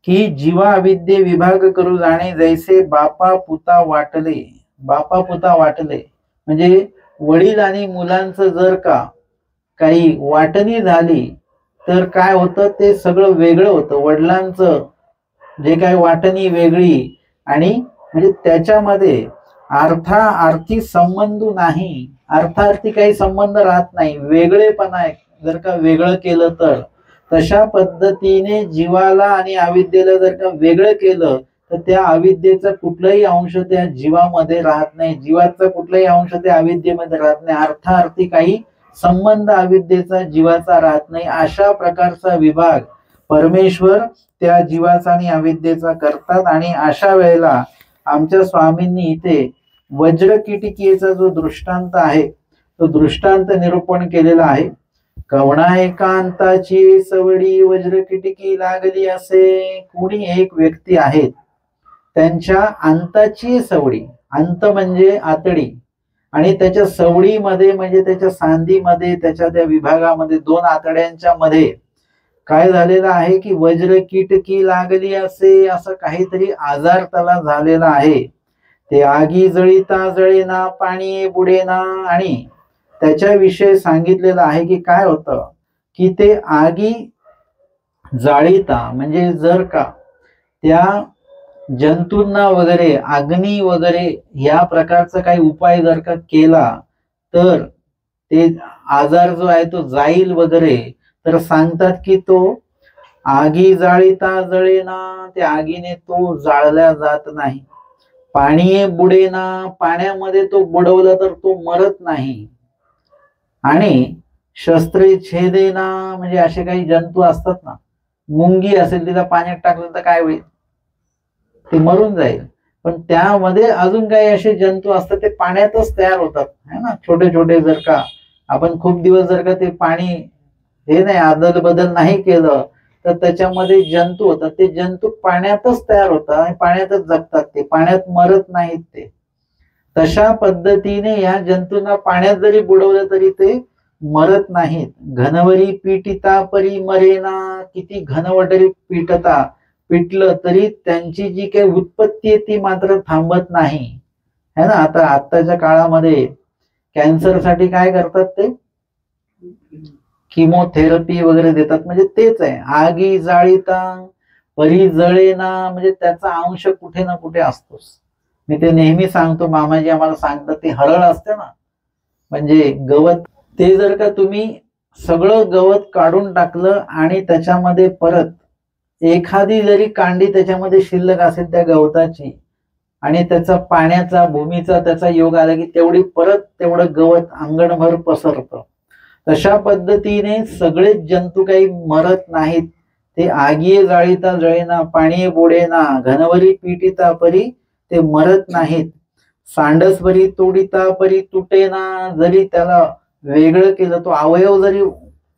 की जीवा अविद्ये विभाग करू जाणे, जैसे बापा पुता वाटले. बापा पुता वाटले म्हणजे वडील आणि मुलांचं जर का काही वाटणी झाली तर काय होतं, ते सगळं वेगळं होतं. वडिलांचं जे काही वाटणी वेगळी, आणि म्हणजे त्याच्यामध्ये अर्थार्थी संबंध नाही, अर्थार्थी काही संबंध राहत नाही, वेगळेपणा आहे. जर का वेगळं केलं तर तशा पद्धतीने जीवाला आणि अविद्येला जर का वेगळं केलं तर त्या अविद्येचा कुठलाही अंश त्या जीवामध्ये राहत नाही, जीवाचा कुठलाही अंश त्या अविद्येमध्ये राहत नाही. अर्थार्थी काही संबंध अविद्येचा जीवाचा राहत नाही. अशा प्रकारचा विभाग परमेश्वर त्या जीवाचा आणि अविद्येचा करतात. आणि अशा वेळेला आमच्या स्वामींनी इथे वज्रकिटिकीचा जो दृष्टांत आहे तो दृष्टांत निरूपण केलेला आहे. कवणा एकांताची सवडी वज्रकिटिकी लागली असे. कुणी एक व्यक्ती आहेत, त्यांच्या अंताची सवडी, अंत म्हणजे आतडी, आणि त्याच्या सवडीमध्ये म्हणजे त्याच्या सांधीमध्ये, त्याच्या त्या विभागामध्ये, दोन आतड्यांच्या मध्ये काय झालेलं आहे की वज्रकिटकी लागली असे, असं काहीतरी आजार त्याला झालेला आहे. ते आगी जळीता जळेना, पाणी बुडेना. आणि त्याच्याविषयी सांगितलेलं आहे की काय होतं की ते आगी जाळीता म्हणजे जर का त्या जंतूंना वगैरे अग्नी वगैरे या प्रकारचा काही उपाय जर का केला तर ते आजार जो आहे तो जाईल वगैरे. तर सांगतात की तो आगी जाळीता जळेना, त्या आगीने तो जाळला जात नाही. पाणी बुडेना, पाण्यामध्ये तो बुडवला तर तो मरत नाही. आणि शस्त्रे छेदेना म्हणजे असे काही जंतू असतात ना, मुंगी असेल तिला पाण्यात टाकलं तर काय होईल, ते मरून जाईल. पण त्यामध्ये अजून काही असे जंतू असतात ते पाण्यातच तयार होतात है ना, छोटे छोटे. जर का आपण खूप दिवस जर का ते पाणी हे नाही आदल बदल नाही केलं तर त्याच्यामध्ये जंतू होतात. ते जंतू पाण्यातच तयार होतात आणि पाण्यातच जगतात, ते पाण्यात मरत नाहीत. ते तशा पद्धतीने या जंतूंना पाण्यात जरी बुडवलं तरी ते मरत नाहीत. घनवरी पिटिता परी मरेना, किती घनवटरी पिटलं तरी त्यांची जी काही उत्पत्ती आहे ती मात्र थांबत नाही है ना. आता आत्ताच्या काळामध्ये कॅन्सरसाठी काय करतात, ते किमोथेरपी वगैरे देतात. म्हणजे तेच आहे, आगी जाळीता परी जळेना, म्हणजे त्याचा अंश कुठे ना कुठे असतोच. मी ते नेहमी सांगतो, मामाजी आम्हाला सांगतात, ते हरळ असते ना म्हणजे गवत, ते जर का तुम्ही सगळं गवत काढून टाकलं आणि त्याच्यामध्ये परत एखादी जरी कांडी त्याच्यामध्ये शिल्लक असेल त्या गवताची आणि त्याचा पाण्याचा भूमीचा त्याचा योग आला की तेवढी परत तेवढं गवत अंगणभर पसरतं. तशा पद्धतीने सगळेच जंतू काही मरत नाहीत. ते आगी जाळीता जळेना, पाणी बुडेना, घनवरी पिटिता परी ते मरत नाहीत. सांडसवरी तोडिता परी तुटेना, जरी त्याला वेगळं केलं, तो अवयव जरी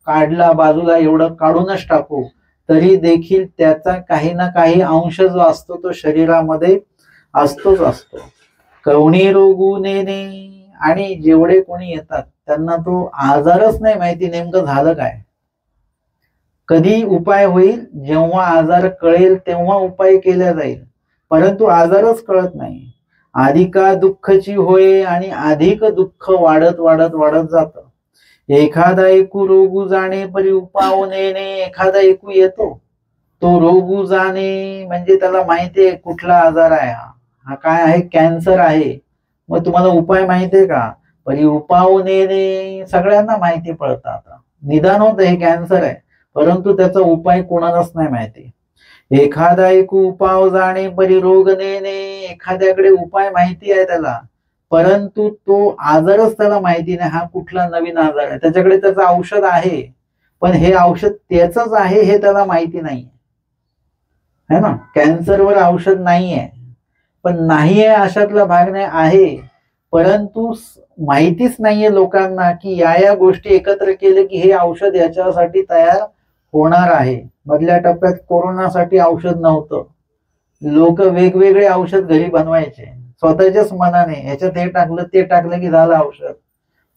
काढला बाजूला, एवढं काढूनच टाकू तरी देखील त्याचा काही ना काही अंश जो असतो तो शरीरामध्ये असतोच असतो. कवणी रोगू नेने, आणि जेवढे कोणी येतात त्यांना तो आजारच नाही माहिती नेमकं झालं काय. कधी उपाय होईल, जेव्हा आजार कळेल तेव्हा उपाय केला जाईल, परंतु आजारच कळत नाही. अधिका दुःखची होय, आणि अधिक दुःख वाढत वाढत वाढत जातं. एखादा एकू रोगू जाणे परी उपाव नेणे, एखादा एकू येतो तो रोगू जाणे म्हणजे त्याला माहितीये कुठला आजार आहे, हा काय आहे, कॅन्सर आहे. मग तुम्हाला उपाय माहितीये का, परी उपाव नेणे, सगळ्यांना माहिती पडतं. आता निदान होतं हे कॅन्सर आहे, परंतु त्याचा उपाय कोणालाच नाही माहिती. एखादा एकू उपाव जाणे परी रोग नेणे, एखाद्याकडे उपाय माहिती आहे त्याला, परंतु तो आजारच त्याला माहिती नाही, हा कुठला नवीन आजार आहे. त्याच्याकडे त्याचं औषध आहे, पण हे औषध त्याचंच आहे हे त्याला माहिती नाही है ना. कॅन्सरवर औषध नाहीये, पण नाहीये अशातला भाग नाही, आहे परंतु माहितीच नाहीये लोकांना की या गोष्टी एकत्र केले की हे औषध याच्यासाठी तयार होणार आहे. मधल्या टप्प्यात कोरोनासाठी औषध नव्हतं, लोक वेगवेगळे औषध घरी बनवायचे स्वतःच्याच मनाने, ह्याच्यात हे टाकलं ते टाकलं की झालं औषध,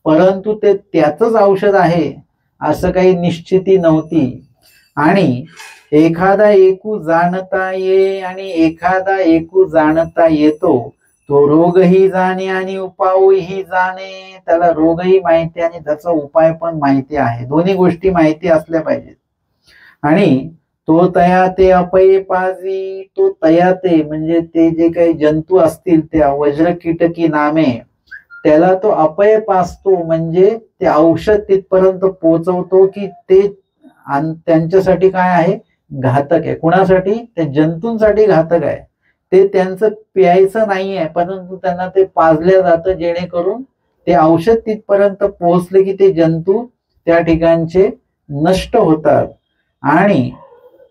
परंतु ते त्याचंच औषध आहे असं काही निश्चिती नव्हती. आणि एखादा एकू जाणता ये, आणि एखादा एकू जाणता येतो तो रोगही जाणे आणि उपायही जाणे, त्याला रोगही माहिती आणि त्याचा उपाय पण माहिती आहे. दोन्ही गोष्टी माहिती असल्या पाहिजेत. आणि तो तया ते अपये पाजी, तो तया ते म्हणजे ते जे काही जंतू असतील त्या वज्र कीटकी नामे, त्याला तो अपय पासतो म्हणजे ते औषध तिथपर्यंत पोहोचवतो की ते त्यांच्यासाठी काय आहे, घातक आहे. कुणासाठी, त्या जंतूंसाठी घातक आहे. ते त्यांचं प्यायचं नाहीये, परंतु त्यांना ते पाजलं जातं जेणेकरून ते औषध तिथपर्यंत पोहोचले की ते जंतू त्या ठिकाणचे नष्ट होतात आणि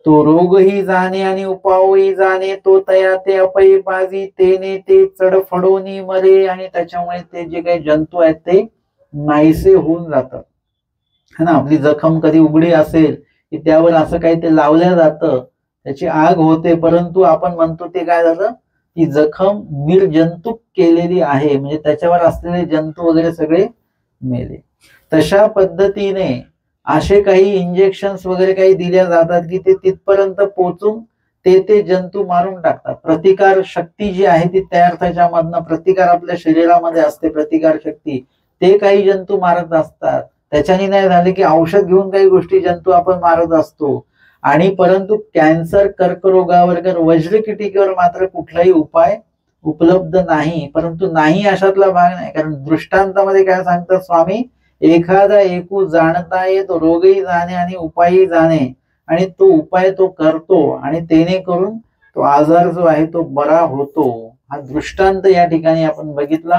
तो रोगही जाणे आणि उपावही जाणे, तो तया ते अपयी बाजी तेने ते चढफडोनी मरे, आणि त्याच्यामुळे ते जे काही जंतू आहेत ते नाहीसे होऊन जातात है ना. आपली जखम कधी उघडी असेल की त्यावर असं काही ते लावल्या जातं, त्याची आग होते, परंतु आपण म्हणतो ते काय झालं, ती जखम निर्जंतुक केलेली आहे, म्हणजे त्याच्यावर असलेले जंतू वगैरे सगळे मेले. तशा पद्धतीने असे काही इंजेक्शन्स वगैरे काही दिल्या जातात की ते तिथपर्यंत पोहोचून ते जंतू मारून टाकतात. प्रतिकार शक्ती जी आहे ती तयार त्याच्यामधनं, प्रतिकार आपल्या शरीरामध्ये असते, प्रतिकार शक्ती, ते काही जंतू मारत असतात. त्याच्याने नाही झाले की औषध घेऊन काही गोष्टी जंतू आपण मारत असतो. आणि परंतु कॅन्सर, कर्करोगावर, वज्रकिटिकेवर मात्र कुठलाही उपाय उपलब्ध नाही. परंतु नाही अशातला भाग नाही, कारण दृष्टांतामध्ये काय सांगतात स्वामी, एखादा एकू जाणता येत रोगही जाणे आणि उपायही जाणे, आणि तो उपाय तो करतो आणि तेने करून तो आजार जो आहे तो बरा होतो. हा दृष्टांत या ठिकाणी आपण बघितला.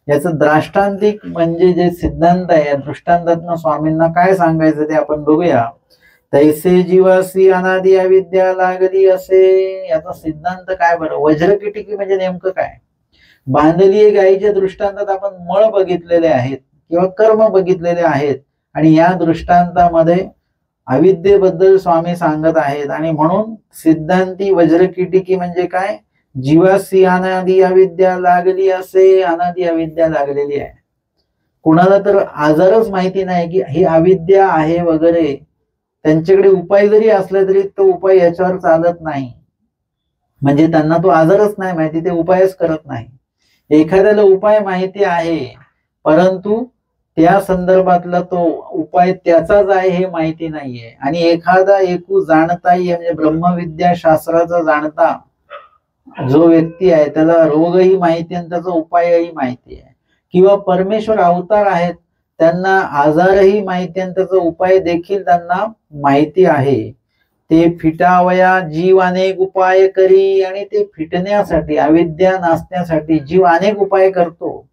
याचं द्राष्टांतिक म्हणजे जे सिद्धांत आहे, या दृष्टांतातनं स्वामींना काय सांगायचं ते आपण बघूया. तैसे जीवासी अनादि अविद्या लागली असे, याचा सिद्धांत काय बरं. वज्रकिटिकी म्हणजे नेमकं काय. बांधलीय गायीच्या दृष्टांतात आपण मळ बघितलेले आहेत किंवा कर्म बघितलेले आहेत, आणि या दृष्टांतामध्ये अविद्येबद्दल स्वामी सांगत आहेत. आणि म्हणून सिद्धांती वज्रकिटिकी म्हणजे काय, जीवासी अनादि अविद्या लागली असे, अनादि अविद्या लागलेली आहे. कुणाला तर आजारच माहिती नाही की ही अविद्या आहे वगैरे, त्यांच्याकडे उपाय जरी असला तरी तो उपाय याच्यावर चालत नाही, म्हणजे त्यांना तो आजारच नाही माहिती, ते उपायच करत नाही. एखाद्याला उपाय माहिती आहे परंतु त्या संदर्भातला तो उपाय त्याचाच आहे हे माहिती नाहीये. आणि एखादा एकू जाणताही म्हणजे ब्रह्मविद्या शास्त्राचा जाणता जो व्यक्ती आहे त्याला रोगही माहिती आणि त्याचा उपायही माहिती आहे, किंवा परमेश्वर अवतार आहेत त्यांना आजारही माहिती आणि त्याचा उपाय देखील त्यांना माहिती आहे. ते फिटावया जीव अनेक उपाय करी, आणि ते फिटण्यासाठी, अविद्या नासण्यासाठी जीव अनेक उपाय करतो.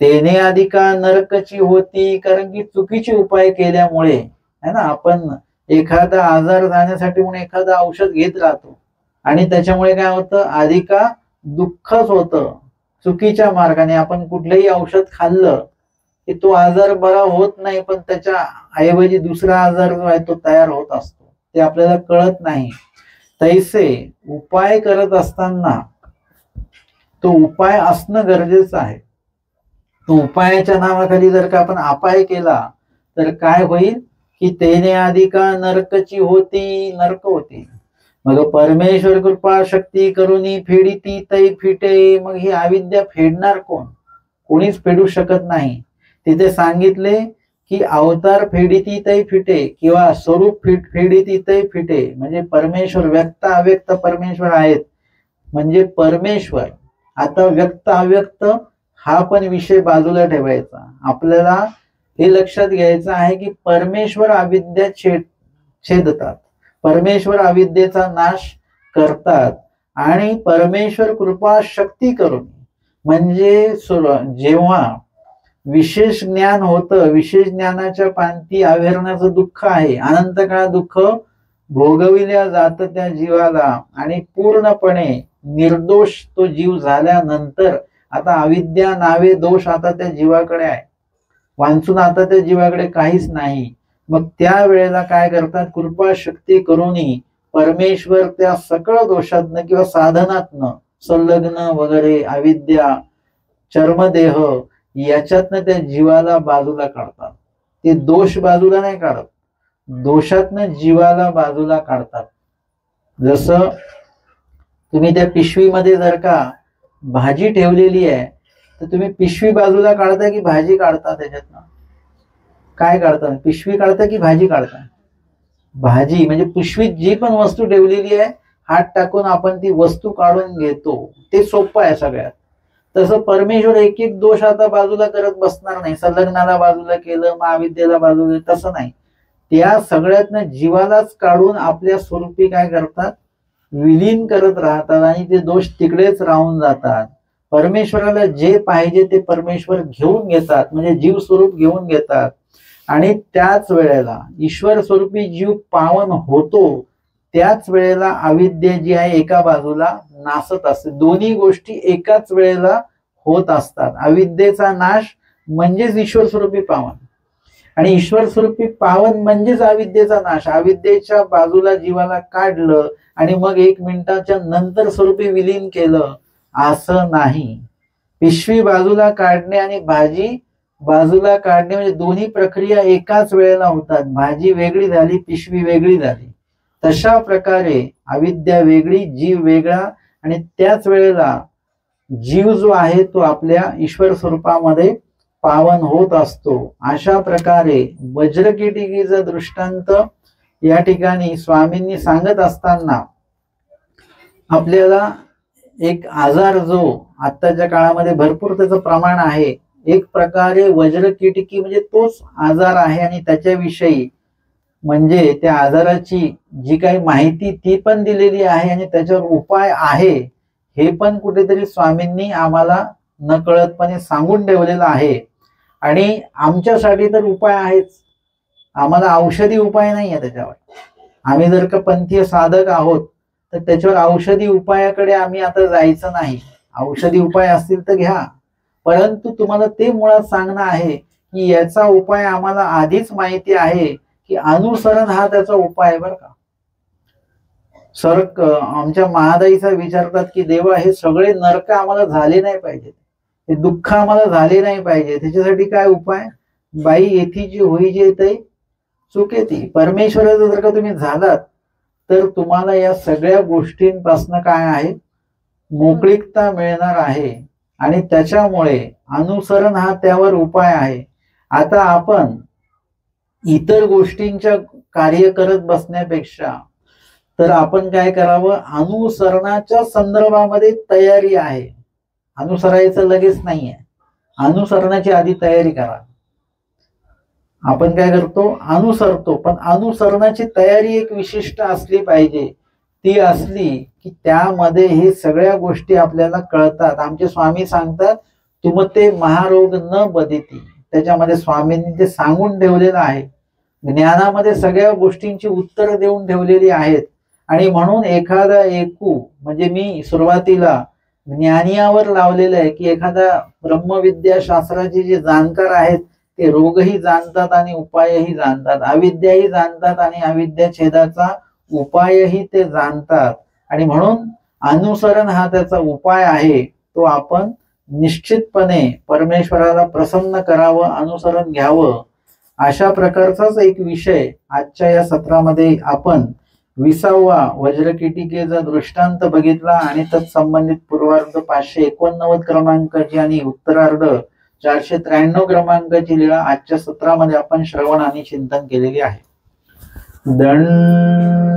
तेने अधिका नरकची होती, कारण की चुकीचे उपाय केल्यामुळे है ना, आपण एखादा आजार जाण्यासाठी म्हणून एखादा औषध घेत राहतो आणि त्याच्यामुळे काय होतं, अधिका दुःखच होतं. चुकीच्या मार्गाने आपण कुठलंही औषध खाल्लं की तो आजार बरा होत नाही, पण त्याच्या ऐवजी दुसरा आजार जो आहे तो तयार होत असतो, ते आपल्याला कळत नाही. तैसे उपाय करत असताना तो उपाय असणं गरजेचं आहे. तो उपायाच्या नावाखाली जर का आपण अपाय केला तर काय होईल की तेने अधिका नरकची होती, नरक होती. मग परमेश्वर कृपा शक्ती करुनी फेडिती तै फिटे. मग ही अविद्या फेडणार कोण, कोणीच फेडू शकत नाही. तिथे सांगितले की अवतार फेडिती तै फिटे, किंवा स्वरूप फेडिती तै फिटे, म्हणजे परमेश्वर व्यक्त अव्यक्त परमेश्वर आहेत, म्हणजे परमेश्वर. आता व्यक्त अव्यक्त हा पण विषय बाजूला ठेवायचा, आपल्याला हे लक्षात घ्यायचं आहे की परमेश्वर अविद्या छेदतात, परमेश्वर अविद्येचा नाश करतात, आणि परमेश्वर कृपा शक्ती करून, म्हणजे जेव्हा विशेष ज्ञान होतं, विशेष ज्ञानाच्या पांती आवेरणाचं दुःख आहे, अनंत काळ दुःख भोगविल्या जातं त्या जीवाला, आणि पूर्णपणे निर्दोष तो जीव झाल्यानंतर आता अविद्या नावे दोष आता त्या जीवाकडे आहे, वांचून आता त्या जीवाकडे काहीच नाही. मग त्या वेळेला काय करतात, कृपा शक्ती करूनही परमेश्वर त्या सकळ दोषातनं किंवा साधनातनं, संलग्न वगैरे अविद्या, चर्मदेह याच्यातनं त्या जीवाला बाजूला काढतात. ते दोष बाजूला नाही काढत, दोषातनं जीवाला बाजूला काढतात. जसं तुम्ही त्या पिशवीमध्ये जर का भाजी ठेवलेली आहे तर तुम्ही पिशवी बाजूला काढता की भाजी काढता, त्याच्यातनं काय काढता, पिशवी काढता की भाजी काढता. भाजी म्हणजे पिशवीत जी पण वस्तू ठेवलेली आहे हात टाकून आपण ती वस्तू काढून घेतो, ते सोपं आहे सगळ्यात. तसं परमेश्वर एक एक दोष आता बाजूला करत बसणार नाही, संलग्नाला बाजूला केलं महाविद्येला बाजूला, तसं नाही. त्या सगळ्यातनं जीवालाच काढून आपल्या स्वरूपी काय करतात, विलीन करत राहतात, आणि ते दोष तिकडेच राहून जातात. परमेश्वराला जे पाहिजे ते परमेश्वर घेऊन घेतात, म्हणजे जीव स्वरूप घेऊन घेतात. आणि त्याच वेळेला ईश्वर स्वरूपी जीव पावन होतो, त्याच वेळेला अविद्या जी आहे एका बाजूला नासत असते. दोन्ही गोष्टी एकाच वेळेला होत असतात. अविद्येचा नाश म्हणजेच ईश्वर स्वरूपी पावन, आणि ईश्वर स्वरूपी पावन म्हणजेच अविद्येचा नाश. अविद्येच्या बाजूला जीवाला काढलं आणि मग 1 मिनिटाच्या नंतर स्वरूपी विलीन केलं असं नाही. पिशवी बाजूला काढणे आणि भाजी बाजूला काढणे म्हणजे दोन्ही प्रक्रिया एकाच वेळेला होतात. भाजी वेगळी झाली, पिशवी वेगळी झाली. तशा प्रकारे अविद्या वेगळी, जीव वेगळा, आणि त्याच वेळेला जीव जो आहे तो आपल्या ईश्वर स्वरूपामध्ये पावन होत असतो. अशा प्रकारे वज्रकिटिकीचा दृष्टांत या ठिकाणी स्वामींनी सांगत असताना आपल्याला एक आजार जो आत्ताच्या काळामध्ये भरपूर त्याचं प्रमाण आहे, एक प्रकारे वज्रकिटिकी म्हणजे तोच आजार आहे, आणि त्याच्याविषयी म्हणजे त्या आजाराची जी काही माहिती ती पण दिलेली आहे, आणि त्याच्यावर उपाय आहे हे पण कुठेतरी स्वामींनी आम्हाला नकळतपणे सांगून ठेवलेलं आहे. आणि आमच्यासाठी तर उपाय आहेच, आम्हाला औषधी उपाय नाही आहे त्याच्यावर. आम्ही जर का पंथीय साधक आहोत तर त्याच्यावर औषधी उपायाकडे आम्ही आता जायचं नाही. औषधी उपाय असतील तर घ्या, परंतु तुम्हाला ते मुळात सांगणं आहे की याचा उपाय आम्हाला आधीच माहिती आहे की अनुसरण हा त्याचा उपाय आहे बरं का. आमच्या महादाईचा विचारतात की देवा हे सगळे नरक आम्हाला झाले नाही पाहिजे, हे दुःख आम्हाला झाले नाही पाहिजे, त्याच्यासाठी काय उपाय? बाई येथी जी होई जे ते चुकेती. परमेश्वराचं जर का तुम्ही झालात तर तुम्हाला या सगळ्या गोष्टींपासून काय आहे, मोकळीकता मिळणार आहे, आणि त्याच्यामुळे अनुसरण हा त्यावर उपाय आहे. आता आपण इतर गोष्टींच्या कार्य करत बसण्यापेक्षा तर आपण काय करावं, अनुसरणाच्या संदर्भामध्ये तयारी आहे. अनुसरायचं लगेच नाहीये, अनुसरणाची आधी तयारी करा. आपण काय करतो, अनुसरतो, पण अनुसरणाची तयारी एक विशिष्ट असली पाहिजे. ती असली की त्यामध्ये हे सगळ्या गोष्टी आपल्याला कळतात. आमचे स्वामी सांगतात तुमते महारोग न बदिती, त्याच्यामध्ये स्वामींनी ते सांगून ठेवलेलं आहे. ज्ञानामध्ये सगळ्या गोष्टींची उत्तर देऊन ठेवलेली आहेत. आणि म्हणून एखादा एकू म्हणजे मी सुरुवातीला ज्ञानियावर लावलेलं आहे की एखादा ब्रह्मविद्या शास्त्राचे जे जाणकार आहेत ते रोगही जाणतात आणि उपायही जाणतात, अविद्याही जाणतात आणि अविद्या छेदाचा उपायही ते जाणतात. आणि म्हणून अनुसरण हा त्याचा उपाय आहे. तो आपण निश्चितपणे परमेश्वराला प्रसन्न करावं, अनुसरण घ्यावं, अशा प्रकारचाच एक विषय आजच्या या सत्रामध्ये आपण 20वा वज्रकिटिकेचा दृष्टांत बघितला, आणि तत्संबंधित पूर्वार्ध 589 क्रमांकाची आणि उत्तरार्ध 493 क्रमांकाची लीळा आजच्या सत्रामध्ये आपण श्रवण आणि चिंतन केलेली आहे. दंडवत